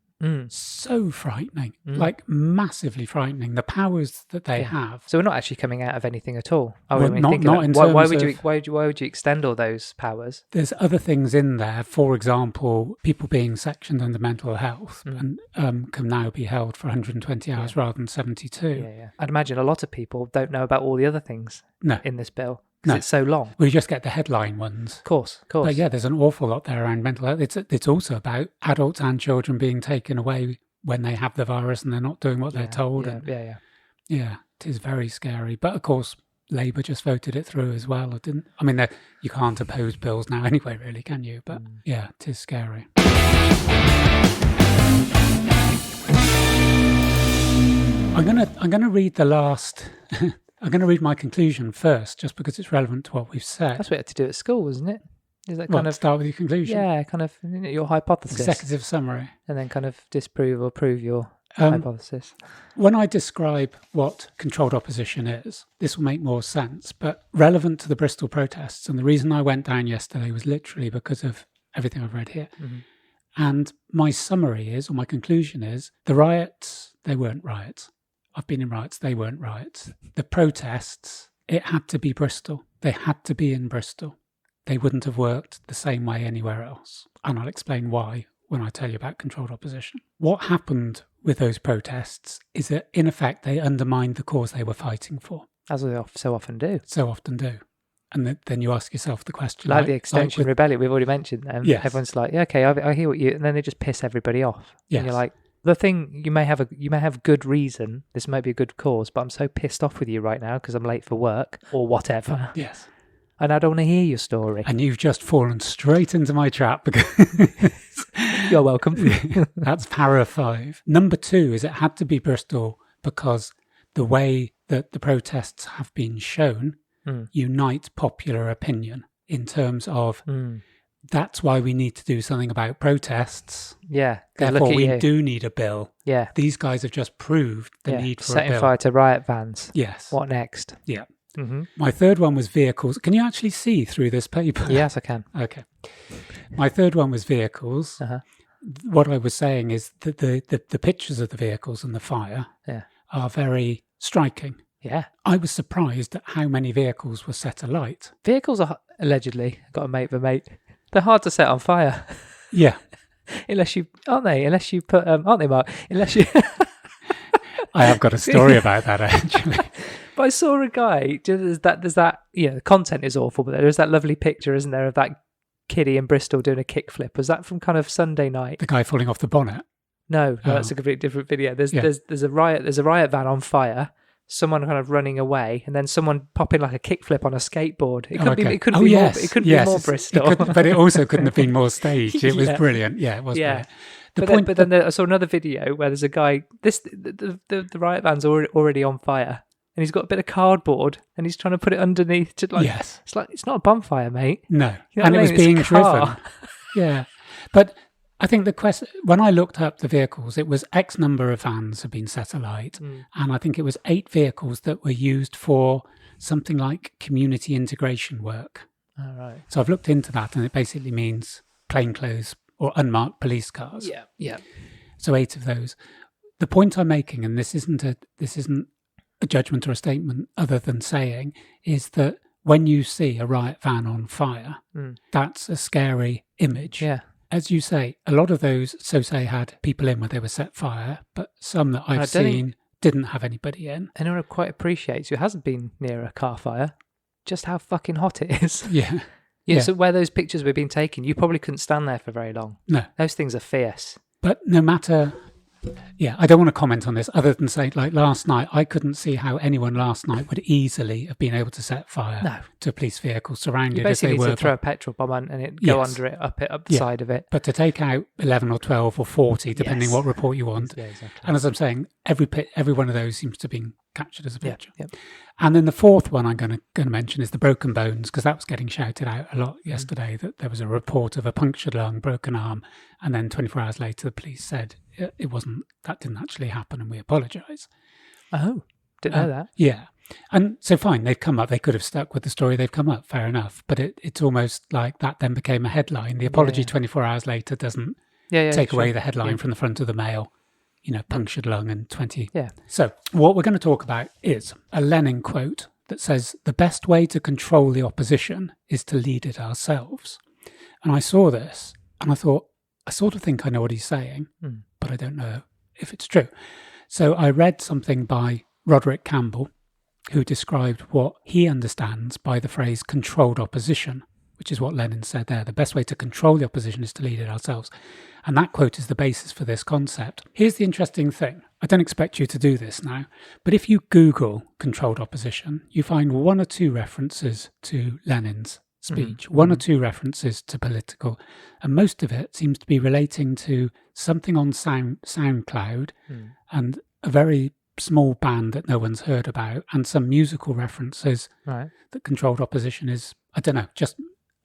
So frightening, like massively frightening. The powers that they have. So we're not actually coming out of anything at all. Not in terms why would you extend all those powers? There's other things in there. For example, people being sectioned under mental health and can now be held for 120 hours rather than 72. Yeah. I'd imagine a lot of people don't know about all the other things in this bill. Because it's so long. We just get the headline ones. Of course. But yeah, there's an awful lot there around mental health. It's also about adults and children being taken away when they have the virus and they're not doing what they're told. Yeah, it is very scary. But of course, Labour just voted it through as well. You can't oppose bills now anyway, really, can you? But yeah, it is scary. I'm gonna read the last... I'm going to read my conclusion first, just because it's relevant to what we've said. That's what you had to do at school, wasn't it? Is that kind of start with your conclusion? Yeah, kind of your hypothesis. Executive summary. And then kind of disprove or prove your hypothesis. When I describe what controlled opposition is, this will make more sense, but relevant to the Bristol protests. And the reason I went down yesterday was literally because of everything I've read here. And my summary is, or my conclusion is, the riots, they weren't riots. I've been in riots, they weren't riots. The protests, it had to be Bristol. They had to be in Bristol. They wouldn't have worked the same way anywhere else. And I'll explain why when I tell you about controlled opposition. What happened with those protests is that, in effect, they undermined the cause they were fighting for. As they so often do. So often do. And then you ask yourself the question... Like the Extension Rebellion, we've already mentioned them. Yes. Everyone's like, yeah, okay, I hear what you... And then they just piss everybody off. Yes. And you're like... The thing, you may have good reason, this may be a good cause, but I'm so pissed off with you right now because I'm late for work or whatever. Yes. And I don't want to hear your story. And you've just fallen straight into my trap because... You're welcome. That's para 5. Number 2 is it had to be Bristol because the way that the protests have been shown unite popular opinion in terms of... That's why we need to do something about protests. Yeah. Therefore, we do need a bill. Yeah. These guys have just proved the need for a bill. Setting fire to riot vans. Yes. What next? Yeah. My third one was vehicles. Can you actually see through this paper? Yes, I can. Okay. My third one was vehicles. What I was saying is that the pictures of the vehicles and the fire are very striking. Yeah. I was surprised at how many vehicles were set alight. Vehicles are, allegedly, got a mate of a mate, they're hard to set on fire. Yeah. Unless you put, aren't they, Mark? Unless you... I have got a story about that, actually. But I saw a guy, there's that, the content is awful, but there's that lovely picture, isn't there, of that kiddie in Bristol doing a kickflip. Was that from kind of Sunday night? The guy falling off the bonnet? No, that's a completely different video. There's a riot van on fire. Someone kind of running away, and then someone popping like a kickflip on a skateboard. It couldn't be more Bristol. But it also couldn't have been more staged. It was brilliant. Yeah, it was brilliant. But then I saw another video where there's a guy. The riot van's already on fire, and he's got a bit of cardboard, and he's trying to put it underneath. It's like it's not a bonfire, mate. No, you know and it was being driven. Yeah, but I think the question, when I looked up the vehicles, it was X number of vans had been set alight, and I think it was 8 vehicles that were used for something like community integration work. All right. So I've looked into that, and it basically means plainclothes or unmarked police cars. Yeah. So 8 of those. The point I'm making, and this isn't a judgment or a statement other than saying, is that when you see a riot van on fire, that's a scary image. Yeah. As you say, a lot of those, had people in where they were set fire, but some that I've seen didn't have anybody in. Anyone quite appreciates who hasn't been near a car fire, just how fucking hot it is. Yeah. So where those pictures were being taken, you probably couldn't stand there for very long. No. Those things are fierce. But no matter... Yeah, I don't want to comment on this other than say, like last night, I couldn't see how anyone last night would easily have been able to set fire to a police vehicle surrounded as they were. You basically need to throw a petrol bomb on and it go under it, up the side of it. But to take out 11 or 12 or 40, depending what report you want. Yeah, exactly. And as I'm saying, every one of those seems to have been captured as a picture. Yeah. And then the fourth one I'm going to mention is the broken bones, because that was getting shouted out a lot yesterday, that there was a report of a punctured lung, broken arm, and then 24 hours later the police said that didn't actually happen and we apologise. Oh, didn't know that. Yeah. And so fine, they've come up, they could have stuck with the story they've come up, fair enough, but it's almost like that then became a headline. The apology 24 hours later doesn't take away the headline from the front of the Mail. Punctured lung and 20. Yeah. So what we're going to talk about is a Lenin quote that says, "The best way to control the opposition is to lead it ourselves." And I saw this and I thought, I sort of think I know what he's saying, but I don't know if it's true. So I read something by Roderick Campbell, who described what he understands by the phrase controlled opposition, which is what Lenin said there. The best way to control the opposition is to lead it ourselves. And that quote is the basis for this concept. Here's the interesting thing. I don't expect you to do this now, but if you Google controlled opposition, you find 1 or 2 references to Lenin's speech, 1 or 2 references to political, and most of it seems to be relating to something on SoundCloud and a very small band that no one's heard about, and some musical references that controlled opposition is, I don't know, just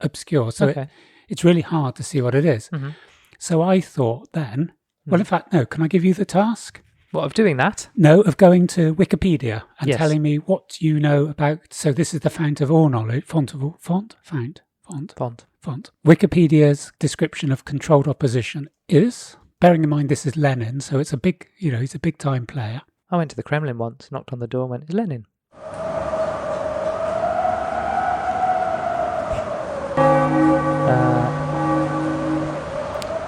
obscure. So it's really hard to see what it is. So I thought then, well, in fact, no, can I give you the task? What, of doing that? No, of going to Wikipedia and telling me what you know about. So this is the fount of all knowledge. Font. Wikipedia's description of controlled opposition is, bearing in mind this is Lenin, so it's a big, he's a big time player. I went to the Kremlin once, knocked on the door and went, "Is Lenin?"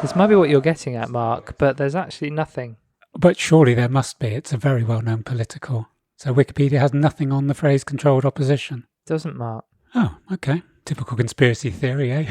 This might be what you're getting at, Mark, but there's actually nothing. But surely there must be. It's a very well-known political. So Wikipedia has nothing on the phrase controlled opposition. Doesn't, Mark. Oh, okay. Typical conspiracy theory, eh?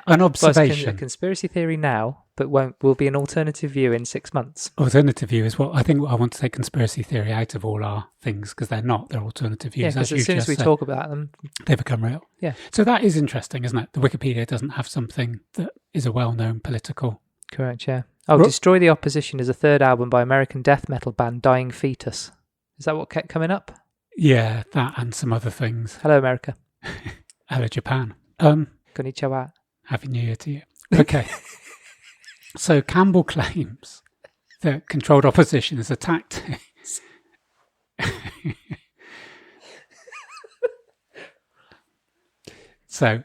An observation. Well, it's a conspiracy theory now, but will be an alternative view in 6 months. Alternative view is what I want to take conspiracy theory out of all our things, because they're not. They're alternative views. Yeah, because as soon as we talk about them, they become real. Yeah. So that is interesting, isn't it? The Wikipedia doesn't have something that is a well-known political. Correct, yeah. Oh, Destroy the Opposition is a 3rd album by American death metal band Dying Fetus. Is that what kept coming up? Yeah, that and some other things. Hello, America. Hello, Japan. Konnichiwa. Happy New Year to you. Okay. So Campbell claims that controlled opposition is a tactic. Sorry,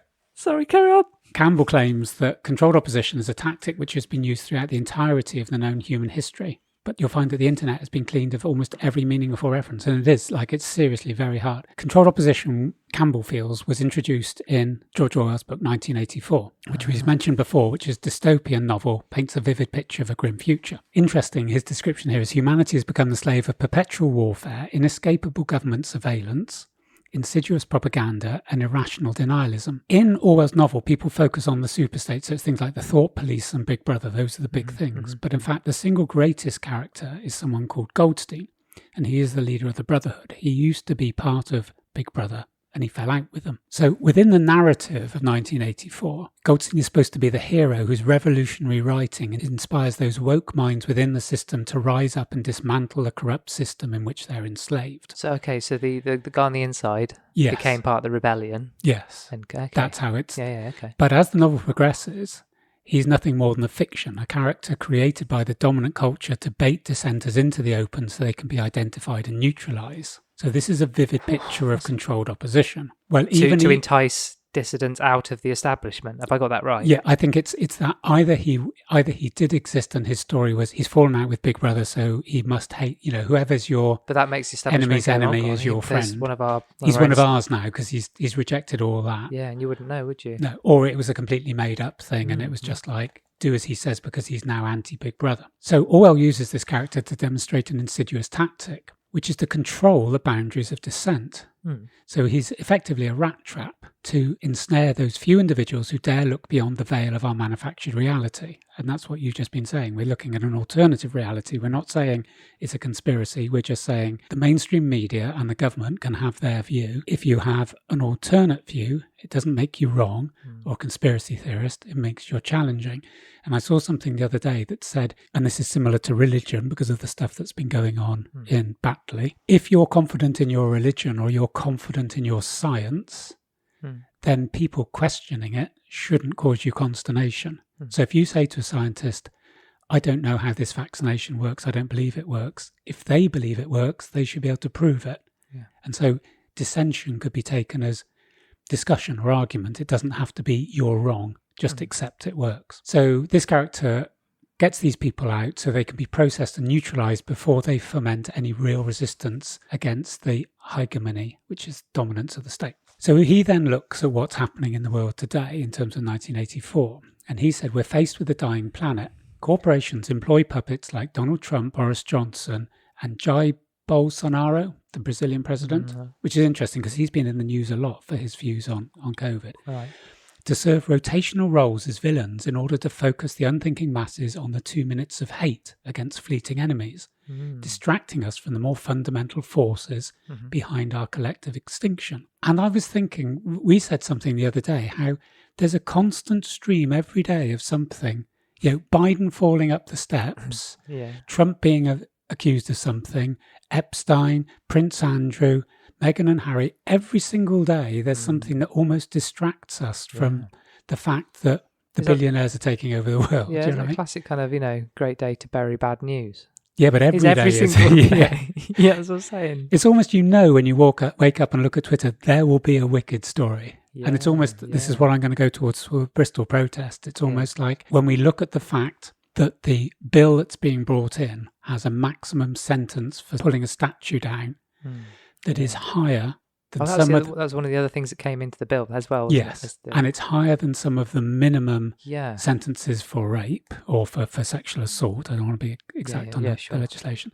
carry on. Campbell claims that controlled opposition is a tactic which has been used throughout the entirety of the known human history. But you'll find that the internet has been cleaned of almost every meaningful reference, and it's seriously very hard. Controlled opposition, Campbell feels, was introduced in George Orwell's book 1984, which we've mentioned before, which is a dystopian novel, paints a vivid picture of a grim future. Interesting, his description here is humanity has become the slave of perpetual warfare, inescapable government surveillance, insidious propaganda, and irrational denialism. In Orwell's novel, people focus on the superstate, so it's things like the thought police and Big Brother. Those are the big things. But in fact, the single greatest character is someone called Goldstein, and he is the leader of the Brotherhood. He used to be part of Big Brother, and he fell out with them. So within the narrative of 1984, Goldstein is supposed to be the hero whose revolutionary writing inspires those woke minds within the system to rise up and dismantle the corrupt system in which they're enslaved. So, okay, so the guy on the inside Yes. became part of the rebellion. Yes. And, okay. That's how it's... Yeah, okay. But as the novel progresses, he's nothing more than a fiction, a character created by the dominant culture to bait dissenters into the open so they can be identified and neutralised. So this is a vivid picture of controlled opposition. Well, to entice dissidents out of the establishment. Have I got that right? Yeah, I think it's that either he did exist and his story was he's fallen out with Big Brother, so he must hate, whoever's your But that makes the establishment enemy's enemy is your friend. He's one of ours now because he's rejected all that. Yeah, and you wouldn't know, would you? No, or it was a completely made up thing, and it was just like, do as he says because he's now anti-Big Brother. So Orwell uses this character to demonstrate an insidious tactic, which is to control the boundaries of dissent. So he's effectively a rat trap to ensnare those few individuals who dare look beyond the veil of our manufactured reality. And that's what you've just been saying. We're looking at an alternative reality. We're not saying it's a conspiracy. We're just saying the mainstream media and the government can have their view. If you have an alternate view, it doesn't make you wrong or conspiracy theorist. It makes you challenging. And I saw something the other day that said, and this is similar to religion because of the stuff that's been going on in Batley, if you're confident in your religion or you're confident in your science, then people questioning it shouldn't cause you consternation. So if you say to a scientist, I don't know how this vaccination works, I don't believe it works, if they believe it works, they should be able to prove it. Yeah. And so dissension could be taken as discussion or argument. It doesn't have to be you're wrong, just accept it works. So this character gets these people out so they can be processed and neutralised before they foment any real resistance against the hegemony, which is dominance of the state. So he then looks at what's happening in the world today in terms of 1984. And he said, we're faced with a dying planet. Corporations employ puppets like Donald Trump, Boris Johnson, and Jair Bolsonaro, the Brazilian president, which is interesting because he's been in the news a lot for his views on COVID. Right. To serve rotational roles as villains in order to focus the unthinking masses on the 2 minutes of hate against fleeting enemies, distracting us from the more fundamental forces behind our collective extinction. And I was thinking, we said something the other day, how there's a constant stream every day of something, Biden falling up the steps, Trump being accused of something, Epstein, Prince Andrew, Meghan and Harry, every single day there's something that almost distracts us from the fact that the billionaires are taking over the world. Yeah, do you know what I mean? Classic kind of, great day to bury bad news. Yeah, but every day single day. Yeah, that's what I'm saying. It's almost, when you wake up and look at Twitter, there will be a wicked story. And it's almost, this is what I'm going to go towards for Bristol protest. It's almost like when we look at the fact that the bill that's being brought in has a maximum sentence for pulling a statue down that is higher than some of... That was one of the other things that came into the bill as well. Yes, and it's higher than some of the minimum sentences for rape or for sexual assault. I don't want to be exact on the legislation.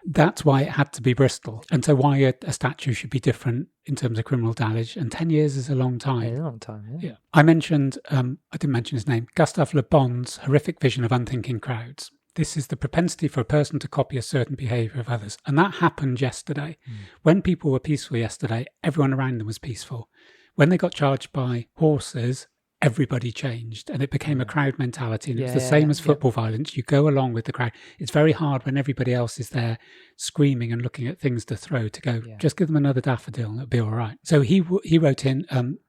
That's why it had to be Bristol. And so why a statue should be different in terms of criminal damage. And 10 years is a long time. It's a long time, yeah. I mentioned, I didn't mention his name, Gustave Le Bon's horrific vision of unthinking crowds. This is the propensity for a person to copy a certain behaviour of others. And that happened yesterday. When people were peaceful yesterday, everyone around them was peaceful. When they got charged by horses, everybody changed and it became a crowd mentality. And it was the same as football violence. You go along with the crowd. It's very hard when everybody else is there screaming and looking at things to throw to go, just give them another daffodil and it'll be all right. So he wrote in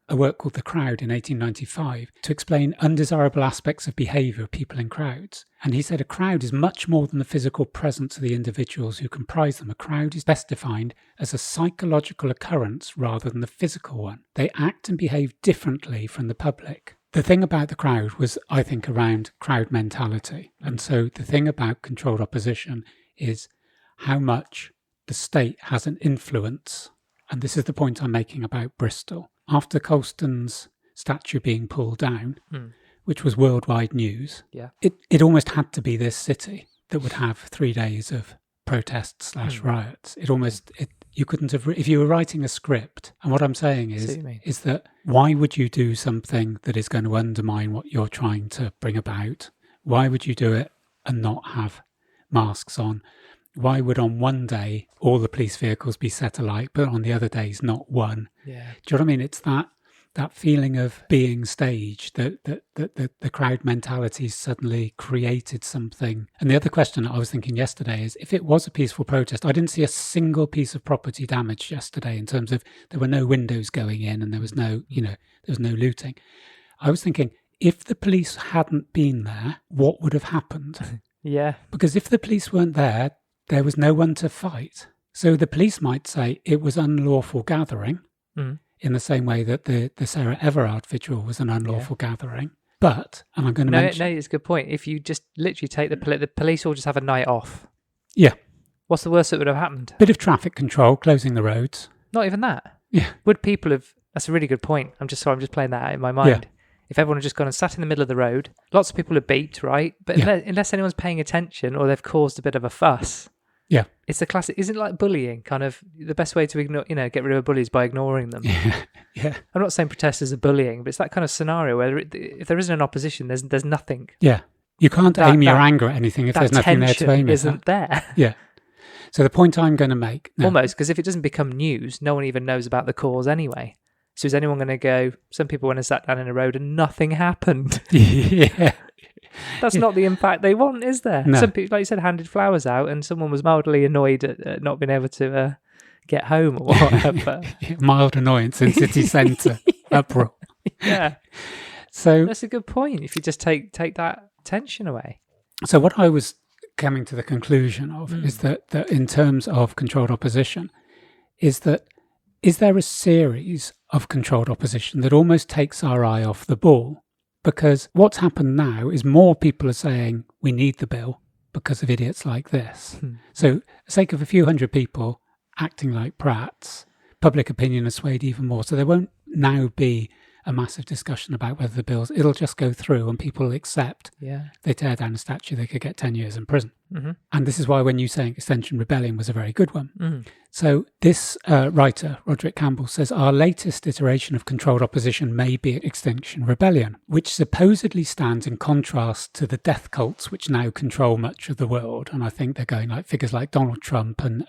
a work called The Crowd in 1895 to explain undesirable aspects of behaviour of people in crowds. And he said a crowd is much more than the physical presence of the individuals who comprise them. A crowd is best defined as a psychological occurrence rather than the physical one. They act and behave differently from the public. The thing about the crowd was, I think, around crowd mentality. And so the thing about controlled opposition is how much the state has an influence. And this is the point I'm making about Bristol. After Colston's statue being pulled down, which was worldwide news, it almost had to be this city that would have 3 days of protests / riots. It almost, you couldn't have, if you were writing a script, and what I'm saying See is, what you mean. is that why would you do something that is going to undermine what you're trying to bring about? Why would you do it and not have masks on? Why would on one day all the police vehicles be set alight, but on the other days not one? Yeah. Do you know what I mean? It's that feeling of being staged, that the crowd mentality suddenly created something. And the other question that I was thinking yesterday is, if it was a peaceful protest, I didn't see a single piece of property damaged yesterday in terms of there were no windows going in and there was no, there was no looting. I was thinking, if the police hadn't been there, what would have happened? Yeah. Because if the police weren't there, there was no one to fight. So the police might say it was unlawful gathering, in the same way that the Sarah Everard vigil was an unlawful gathering. But, and I'm going to mention... No, it's a good point. If you just literally take the police will just have a night off. Yeah. What's the worst that would have happened? Bit of traffic control, closing the roads. Not even that. Yeah. Would people have... That's a really good point. I'm just playing that out in my mind. Yeah. If everyone had just gone and sat in the middle of the road, lots of people have beeped, right? But unless anyone's paying attention or they've caused a bit of a fuss... Yeah. It's the classic, isn't it like bullying? Kind of the best way to ignore, get rid of a bully is by ignoring them. Yeah. I'm not saying protesters are bullying, but it's that kind of scenario where if there isn't an opposition, there's nothing. Yeah. You can't aim your anger at anything if there's nothing there to aim at. Isn't there? Yeah. So the point I'm going to make... Almost, because if it doesn't become news, no one even knows about the cause anyway. So is anyone going to go, some people went and sat down in a road and nothing happened? Yeah. That's not the impact they want, is there? No. Some people, like you said, handed flowers out and someone was mildly annoyed at not being able to get home or whatever. Mild annoyance in city centre. Uproar. Yeah. So that's a good point. If you just take that tension away. So what I was coming to the conclusion of is that in terms of controlled opposition, is there a series of controlled opposition that almost takes our eye off the ball? Because what's happened now is more people are saying we need the bill because of idiots like this. So, for the sake of a few hundred people acting like prats, public opinion has swayed even more. So there won't now be a massive discussion about whether the bills, it'll just go through and people will accept they tear down a statue, they could get 10 years in prison. And this is why when you say Extinction Rebellion was a very good one. So this writer, Roderick Campbell, says our latest iteration of controlled opposition may be Extinction Rebellion, which supposedly stands in contrast to the death cults which now control much of the world. And I think they're going like figures like Donald Trump and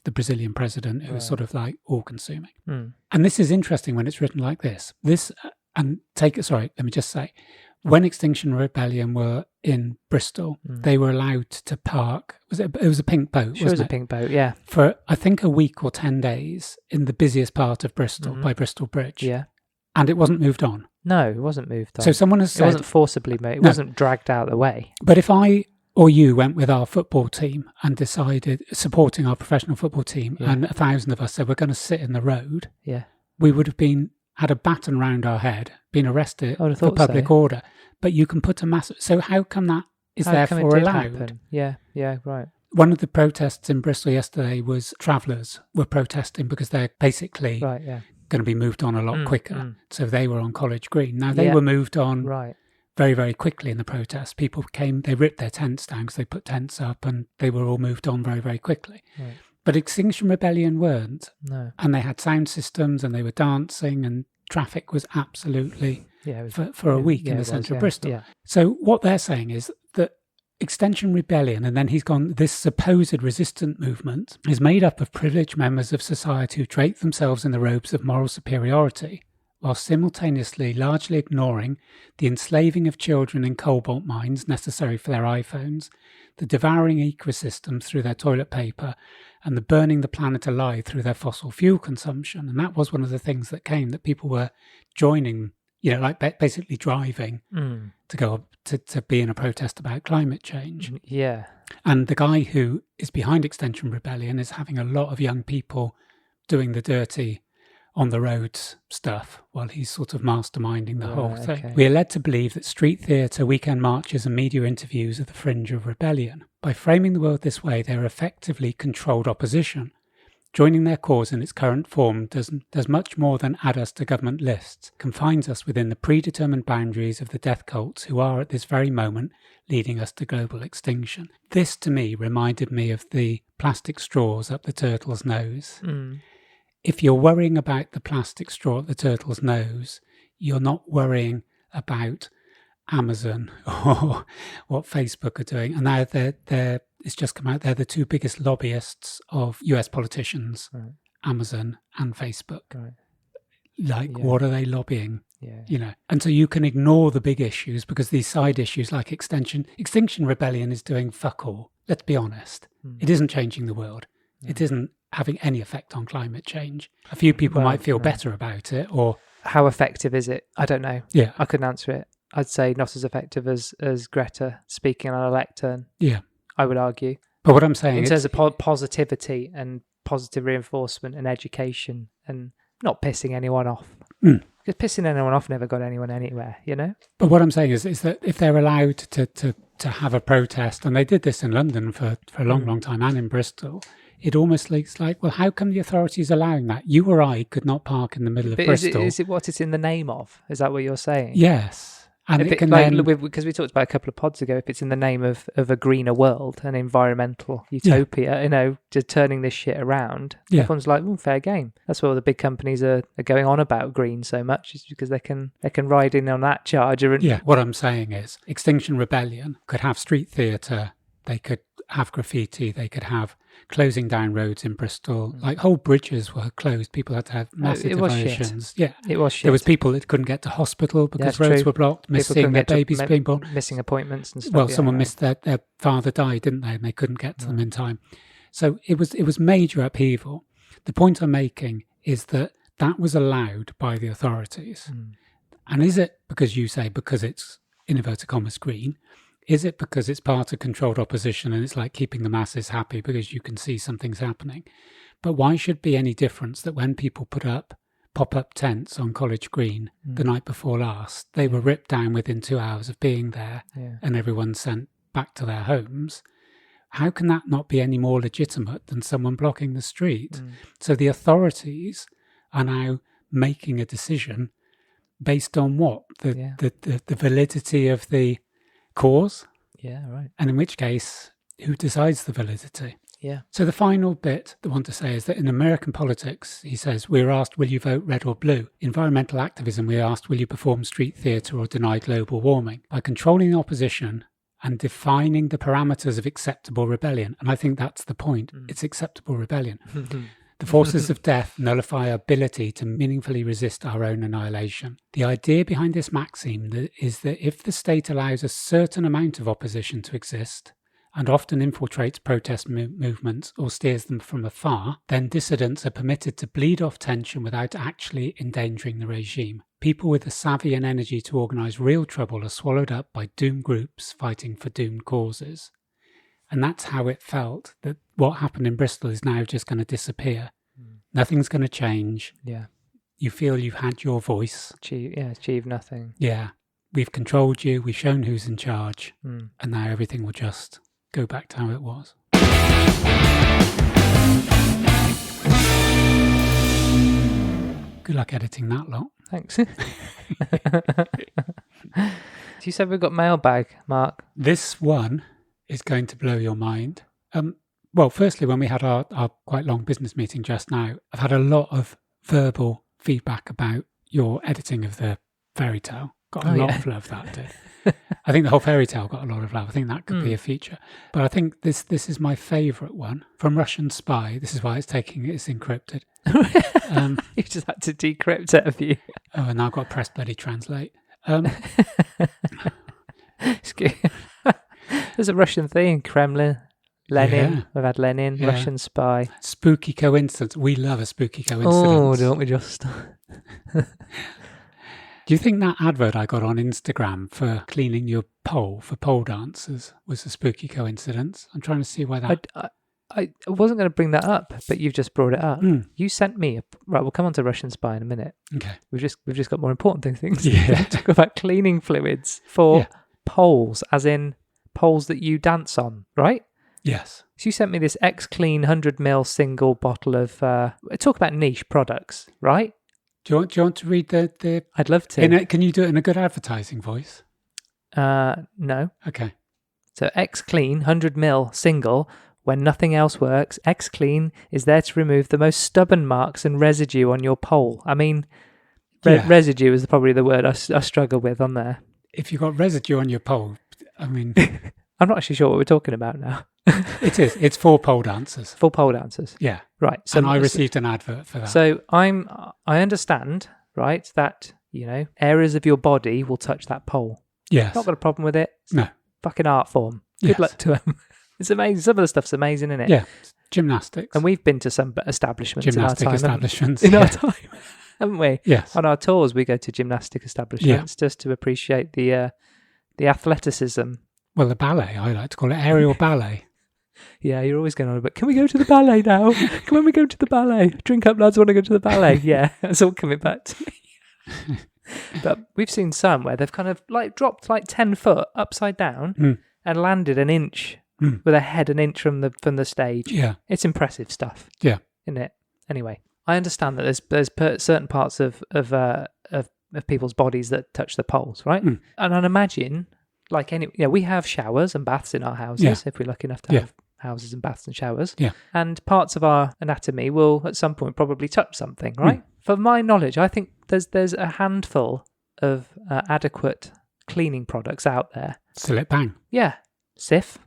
the Brazilian president, who is sort of like all-consuming. And this is interesting when it's written like this. Let me just say, when Extinction Rebellion were in Bristol, they were allowed to park. It was a pink boat, wasn't it? It was a pink boat, yeah. For, I think, a week or 10 days in the busiest part of Bristol, by Bristol Bridge. Yeah. And it wasn't moved on. No, it wasn't moved on. So someone has said... It wasn't forcibly moved. It wasn't dragged out of the way. But if I or you went with our football team and decided, supporting our professional football team, and 1,000 of us said we're going to sit in the road, we would have had a baton round our head, been arrested for public order. But you can put a massive... So how come that is therefore allowed? Happen? Yeah, right. One of the protests in Bristol yesterday was travellers were protesting because they're basically going to be moved on a lot quicker. So they were on College Green. Now, they were moved on very, very quickly in the protest. People they ripped their tents down because they put tents up and they were all moved on very, very quickly. Right. But Extinction Rebellion weren't. No. And they had sound systems and they were dancing and traffic was absolutely... for a week in the centre of Bristol. Yeah. So what they're saying is that Extinction Rebellion, and then he's gone, this supposed resistant movement is made up of privileged members of society who drape themselves in the robes of moral superiority, while simultaneously largely ignoring the enslaving of children in cobalt mines necessary for their iPhones, the devouring ecosystems through their toilet paper, and the burning the planet alive through their fossil fuel consumption. And that was one of the things that came, that people were joining, like basically driving to go up to be in a protest about climate change. Yeah. And the guy who is behind Extinction Rebellion is having a lot of young people doing the dirty on the roads stuff while he's sort of masterminding the whole thing. Okay. We are led to believe that street theatre, weekend marches and media interviews are the fringe of rebellion. By framing the world this way, they are effectively controlled opposition, Joining their cause in its current form does much more than add us to government lists, confines us within the predetermined boundaries of the death cults who are at this very moment leading us to global extinction. This, to me, reminded me of the plastic straws up the turtle's nose. If you're worrying about the plastic straw at the turtle's nose, you're not worrying about Amazon or what Facebook are doing. And now it's just come out, they're the two biggest lobbyists of US politicians, Right. Amazon and Facebook. Right. Like, Yeah. what are they lobbying? Yeah. You know, and so you can ignore the big issues because these side issues like Extinction Rebellion is doing fuck all. Let's be honest. It isn't changing the world. It isn't having any effect on climate change. A few people might feel better about it, or How effective is it? I don't know. yeah, I couldn't answer it. I'd say not as effective as Greta speaking on a lectern. yeah. I would argue. But what I'm saying In is, terms of positivity and positive reinforcement and education and not pissing anyone off. Because pissing anyone off never got anyone anywhere, you know? but what I'm saying is that if they're allowed to have a protest, and they did this in London for a long time, and in Bristol, it almost looks like, well, how come the authorities are allowing that? You or I could not park in the middle of But Bristol. is it what it's in the name of? Is that what you're saying? Yes. And If it can like, then... because we talked about a couple of pods ago, if it's in the name of a greener world, an environmental utopia, you know, just turning this shit around, everyone's like, fair game. That's why all the big companies are going on about green so much, is because they can ride in on that charger. And Yeah, what I'm saying is Extinction Rebellion could have street theatre, they could have graffiti, they could have closing down roads in Bristol. Like, whole bridges were closed. People had to have massive it was diversions. shit. Yeah, It was shit. there was people that couldn't get to hospital because Yeah, roads true. were blocked, People missing couldn't their get to babies being born. missing appointments and stuff. Well, yeah, someone right. missed their father died, didn't they? And they couldn't get to them in time. So it was major upheaval. The point I'm making is that was allowed by the authorities. And is it because it's, in inverted commas, green? Is it because it's part of controlled opposition and it's like keeping the masses happy because you can see something's happening? But why should be any difference that when people put up pop-up tents on College Green the night before last, they were ripped down within 2 hours of being there and everyone sent back to their homes? How can that not be any more legitimate than someone blocking the street? So the authorities are now making a decision based on what? The validity of the cause? Yeah, right. And in which case, who decides the validity? Yeah. So the final bit I want to say is that in American politics, he says, we're asked, will you vote red or blue? Environmental activism, we're asked, will you perform street theatre or deny global warming? By controlling the opposition and defining the parameters of acceptable rebellion. And I think that's the point. It's acceptable rebellion. The forces of death nullify our ability to meaningfully resist our own annihilation. The idea behind this maxim is that if the state allows a certain amount of opposition to exist, and often infiltrates protest movements or steers them from afar, then dissidents are permitted to bleed off tension without actually endangering the regime. People with the savvy and energy to organise real trouble are swallowed up by doomed groups fighting for doomed causes. And that's how it felt, that what happened in Bristol is now just going to disappear. Nothing's going to change. Yeah. You feel you've had your voice. Achieve nothing. Yeah. We've controlled you. We've shown who's in charge. And now everything will just go back to how it was. Good luck editing that lot. Thanks. You said we've got mailbag, Mark. This one is going to blow your mind. Well, firstly, when we had our quite long business meeting just now, I've had a lot of verbal feedback about your editing of the fairy tale. Got a lot of love, that did. I think the whole fairy tale got a lot of love. I think that could be a feature. But I think this is my favourite one. From Russian Spy. This is why it's encrypted. You just had to decrypt it, have you? Oh, and now I've got to press bloody translate. There's a Russian thing, Kremlin, Lenin. Yeah. We've had Lenin, Yeah. Russian Spy. Spooky coincidence. We love a spooky coincidence. Oh, don't we just? Do you think that advert I got on Instagram for cleaning your pole for pole dancers was a spooky coincidence? I'm trying to see why that... I wasn't going to bring that up, but you've just brought it up. You sent me right. We'll come on to Russian Spy in a minute. Okay. We've just got more important things. Yeah. Talk about cleaning fluids for poles, as in poles that you dance on, right? Yes. So you sent me this X-Clean 100ml single bottle of... talk about niche products, right? Do you want to read the? I'd love to. Can you do it in a good advertising voice? No. Okay. So X-Clean 100ml single. When nothing else works, X-Clean is there to remove the most stubborn marks and residue on your pole. I mean, residue is probably the word I struggle with on there. If you've got residue on your pole, I mean... I'm not actually sure what we're talking about now. It is. It's for pole dancers. For pole dancers. Yeah. Right. So and I received an advert for that. So I understand, right, that, areas of your body will touch that pole. Yes. Not got a problem with it. No. Fucking art form. Good luck to them. It's amazing. Some of the stuff's amazing, isn't it? Yeah. Gymnastics. And we've been to some establishments Gymnastic in our time. establishments. In our time, haven't we? Yes. On our tours, we go to gymnastic establishments just to appreciate the athleticism. Well, the ballet, I like to call it aerial ballet. Yeah, you're always going on about, can we go to the ballet now? Come on, we go to the ballet. Drink up, lads, want to go to the ballet. Yeah, that's all coming back to me. But we've seen some where they've kind of dropped 10 foot upside down and landed an inch with a head an inch from the stage. Yeah. It's impressive stuff. Yeah. Isn't it? Anyway, I understand that there's certain parts of people's bodies that touch the poles, right? And I'd imagine... we have showers and baths in our houses if we're lucky enough to have houses and baths and showers. Yeah. And parts of our anatomy will at some point probably touch something, right? For my knowledge, I think there's a handful of adequate cleaning products out there. Sillet Bang. Yeah. Sif,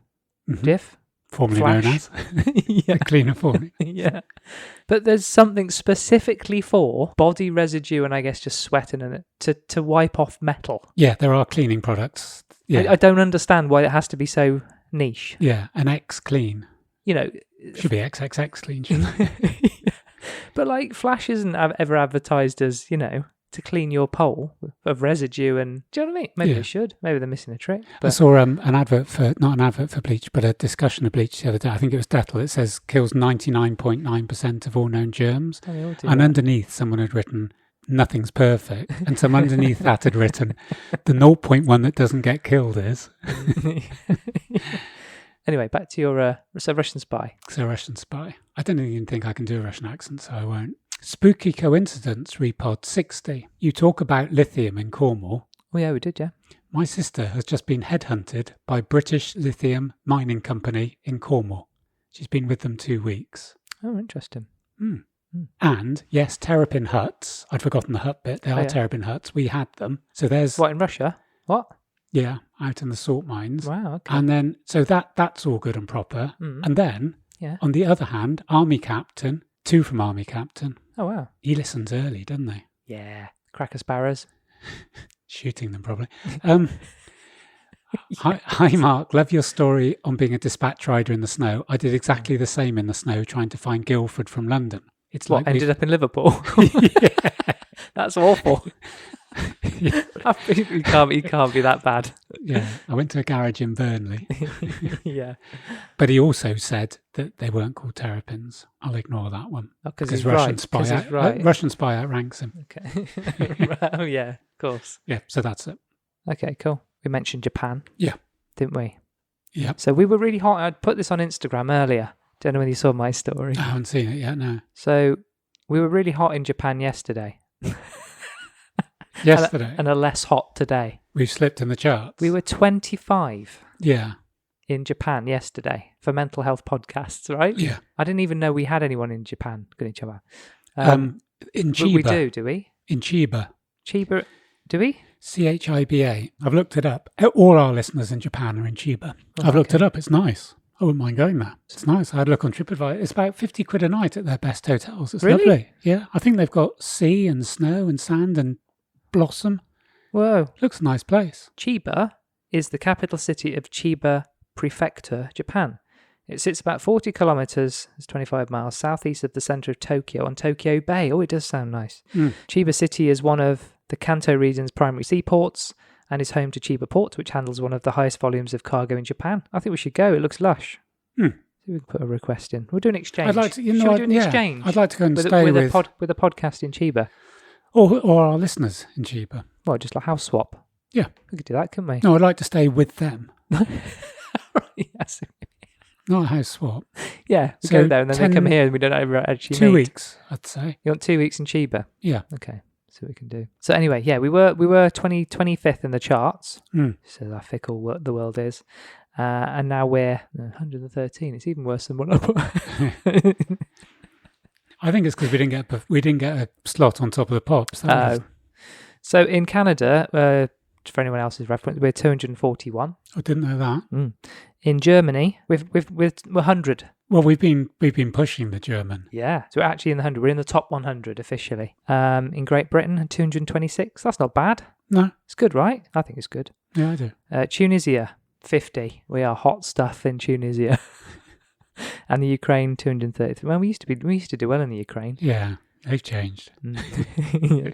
Diff, formerly Flash. known as the cleaner formula. Yeah. But there's something specifically for body residue and I guess just sweating in it to wipe off metal. Yeah, there are cleaning products. Yeah. I don't understand why it has to be so niche. Yeah, an X clean. Should be XXX clean, shouldn't it? But Flash isn't ever advertised as, to clean your pole of residue and... Do you know what I mean? Maybe they should. Maybe they're missing a trick. But... I saw an advert for... Not an advert for bleach, but a discussion of bleach the other day. I think it was Dettol. It says kills 99.9% of all known germs. And underneath, someone had written... Nothing's perfect. And some underneath that had written, the 0.1 that doesn't get killed is. Anyway, back to your Russian spy. So Russian spy. I don't even think I can do a Russian accent, so I won't. Spooky Coincidence, Repod 60. You talk about lithium in Cornwall. Oh yeah, we did, yeah. My sister has just been headhunted by British Lithium Mining Company in Cornwall. She's been with them 2 weeks. Oh, interesting. And, yes, terrapin huts. I'd forgotten the hut bit. They are terrapin huts. We had them. So there's... What, in Russia? What? Yeah, out in the salt mines. Wow, okay. And then, so that's all good and proper. And then, on the other hand, Army Captain, 2 from Army Captain. Oh, wow. He listens early, doesn't he? Yeah. Cracker sparrows. Shooting them, probably. Hi, Mark. Love your story on being a dispatch rider in the snow. I did exactly the same in the snow, trying to find Guildford from London. It's what, ended up in Liverpool? That's awful. You can't be that bad. Yeah, I went to a garage in Burnley. Yeah. But he also said that they weren't called terrapins. I'll ignore that one. Because Russian spy outranks him. Okay. Oh, yeah, of course. Yeah, so that's it. Okay, cool. We mentioned Japan. Yeah. Didn't we? Yeah. So we were really hot. I'd put this on Instagram earlier. Don't know whether you saw my story. I haven't seen it yet, no. So we were really hot in Japan yesterday. Yesterday? And a less hot today. We've slipped in the charts. We were 25 in Japan yesterday for mental health podcasts, right? Yeah. I didn't even know we had anyone in Japan. Good each other. In Chiba. We do we? In Chiba. Chiba, do we? Chiba. I've looked it up. All our listeners in Japan are in Chiba. I've looked it up. It's nice. I wouldn't mind going there. It's nice. I had a look on TripAdvisor. It's about 50 quid a night at their best hotels. It's lovely. Yeah. I think they've got sea and snow and sand and blossom. Whoa. Looks a nice place. Chiba is the capital city of Chiba Prefecture, Japan. It sits about 40 kilometres, it's 25 miles, southeast of the centre of Tokyo on Tokyo Bay. Oh, it does sound nice. Chiba City is one of the Kanto region's primary seaports and is home to Chiba Port, which handles one of the highest volumes of cargo in Japan. I think we should go. It looks lush. See if we can put a request in. We'll do an exchange. I'd like to, Should we do an exchange? I'd like to go and stay with a podcast in Chiba. Or our listeners in Chiba. Well, just like house swap. Yeah. We could do that, couldn't we? No, I'd like to stay with them. Yes. Not a house swap. Yeah, we So go there and then they come here and we don't ever actually 2 meet. weeks, I'd say. You want 2 weeks in Chiba? Yeah. Okay, see what we can do. So anyway, yeah, we were 25th in the charts. Mm. So how fickle the world is. And now we're 113. It's even worse than what I put. I think it's because we didn't get a slot on top of the pops. So in Canada, for anyone else's reference, we're 241. I didn't know that. In Germany, we're 100. Well, we've been pushing the German. Yeah, so we're actually in the 100. We're in the top 100 officially. In Great Britain, 226. That's not bad. No. It's good, right? I think it's good. Yeah, I do. Tunisia, 50. We are hot stuff in Tunisia. And the Ukraine, 230. Well, we used to do well in the Ukraine. Yeah, they've changed. Yeah.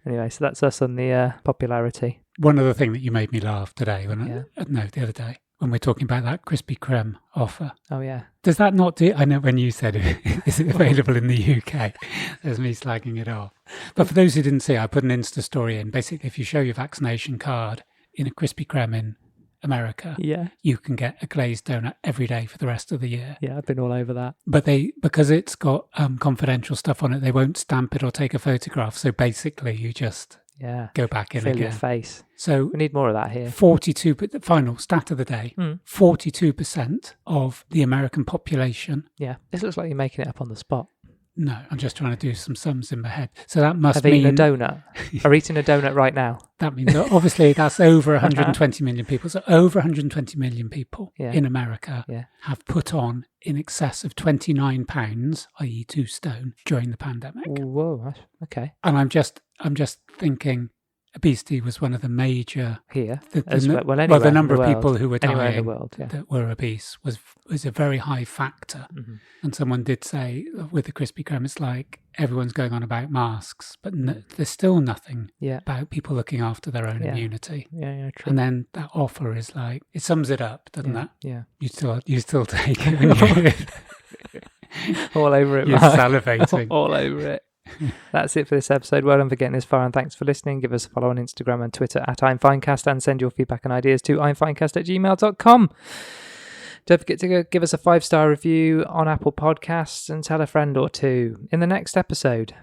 Anyway, so that's us on the popularity. One other thing that you made me laugh today, the other day, when we're talking about that Krispy Kreme offer. Oh, yeah. Does that not do? I know when you said is it available in the UK? There's me slagging it off. But for those who didn't see, I put an Insta story in. Basically, if you show your vaccination card in a Krispy Kreme in America, you can get a glazed donut every day for the rest of the year. Yeah, I've been all over that. But because it's got confidential stuff on it, they won't stamp it or take a photograph. So basically, you just go back in Fill again. your face. So we need more of that here. 42. But the final stat of the day: 42% of the American population. Yeah, this looks like you're making it up on the spot. No, I'm just trying to do some sums in my head. So that must mean... Have eaten a donut? Are eating a donut right now? That means that obviously that's over 120 million people. So over 120 million people in America have put on in excess of 29 pounds, i.e. 2 stone, during the pandemic. Whoa, okay. And I'm just thinking obesity was one of the major... Here? The number of people who were dying in the world, that were obese was a very high factor. Mm-hmm. And someone did say, with the Krispy Kreme, it's like everyone's going on about masks, but there's still nothing about people looking after their own immunity. Yeah, true. And then that offer is like, it sums it up, doesn't it? Yeah. You still take it. All over it, You're salivating. All over it. That's it for this episode. Well done for getting this far and thanks for listening. Give us a follow on Instagram and Twitter at I'mFinecast and send your feedback and ideas to imfinecast@gmail.com. Don't forget to give us a 5-star review on Apple Podcasts and tell a friend or two. In the next episode,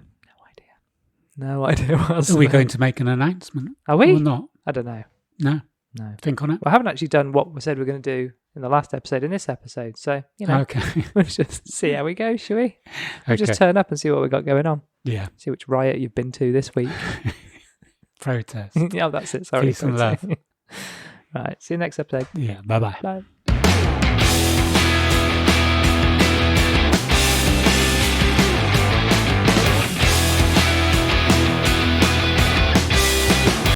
no idea what Are we going to make an announcement? Are we? Or not? I don't know. No. Think on it. Well, I haven't actually done what we said we're going to do in the last episode in this episode. So, okay. We'll just see how we go, shall we? We'll Okay. just turn up and see what we got going on. Yeah. See which riot you've been to this week. Protest. Yeah, that's it. Sorry. Peace and love. Right. See you next episode. Yeah. Bye-bye. Bye.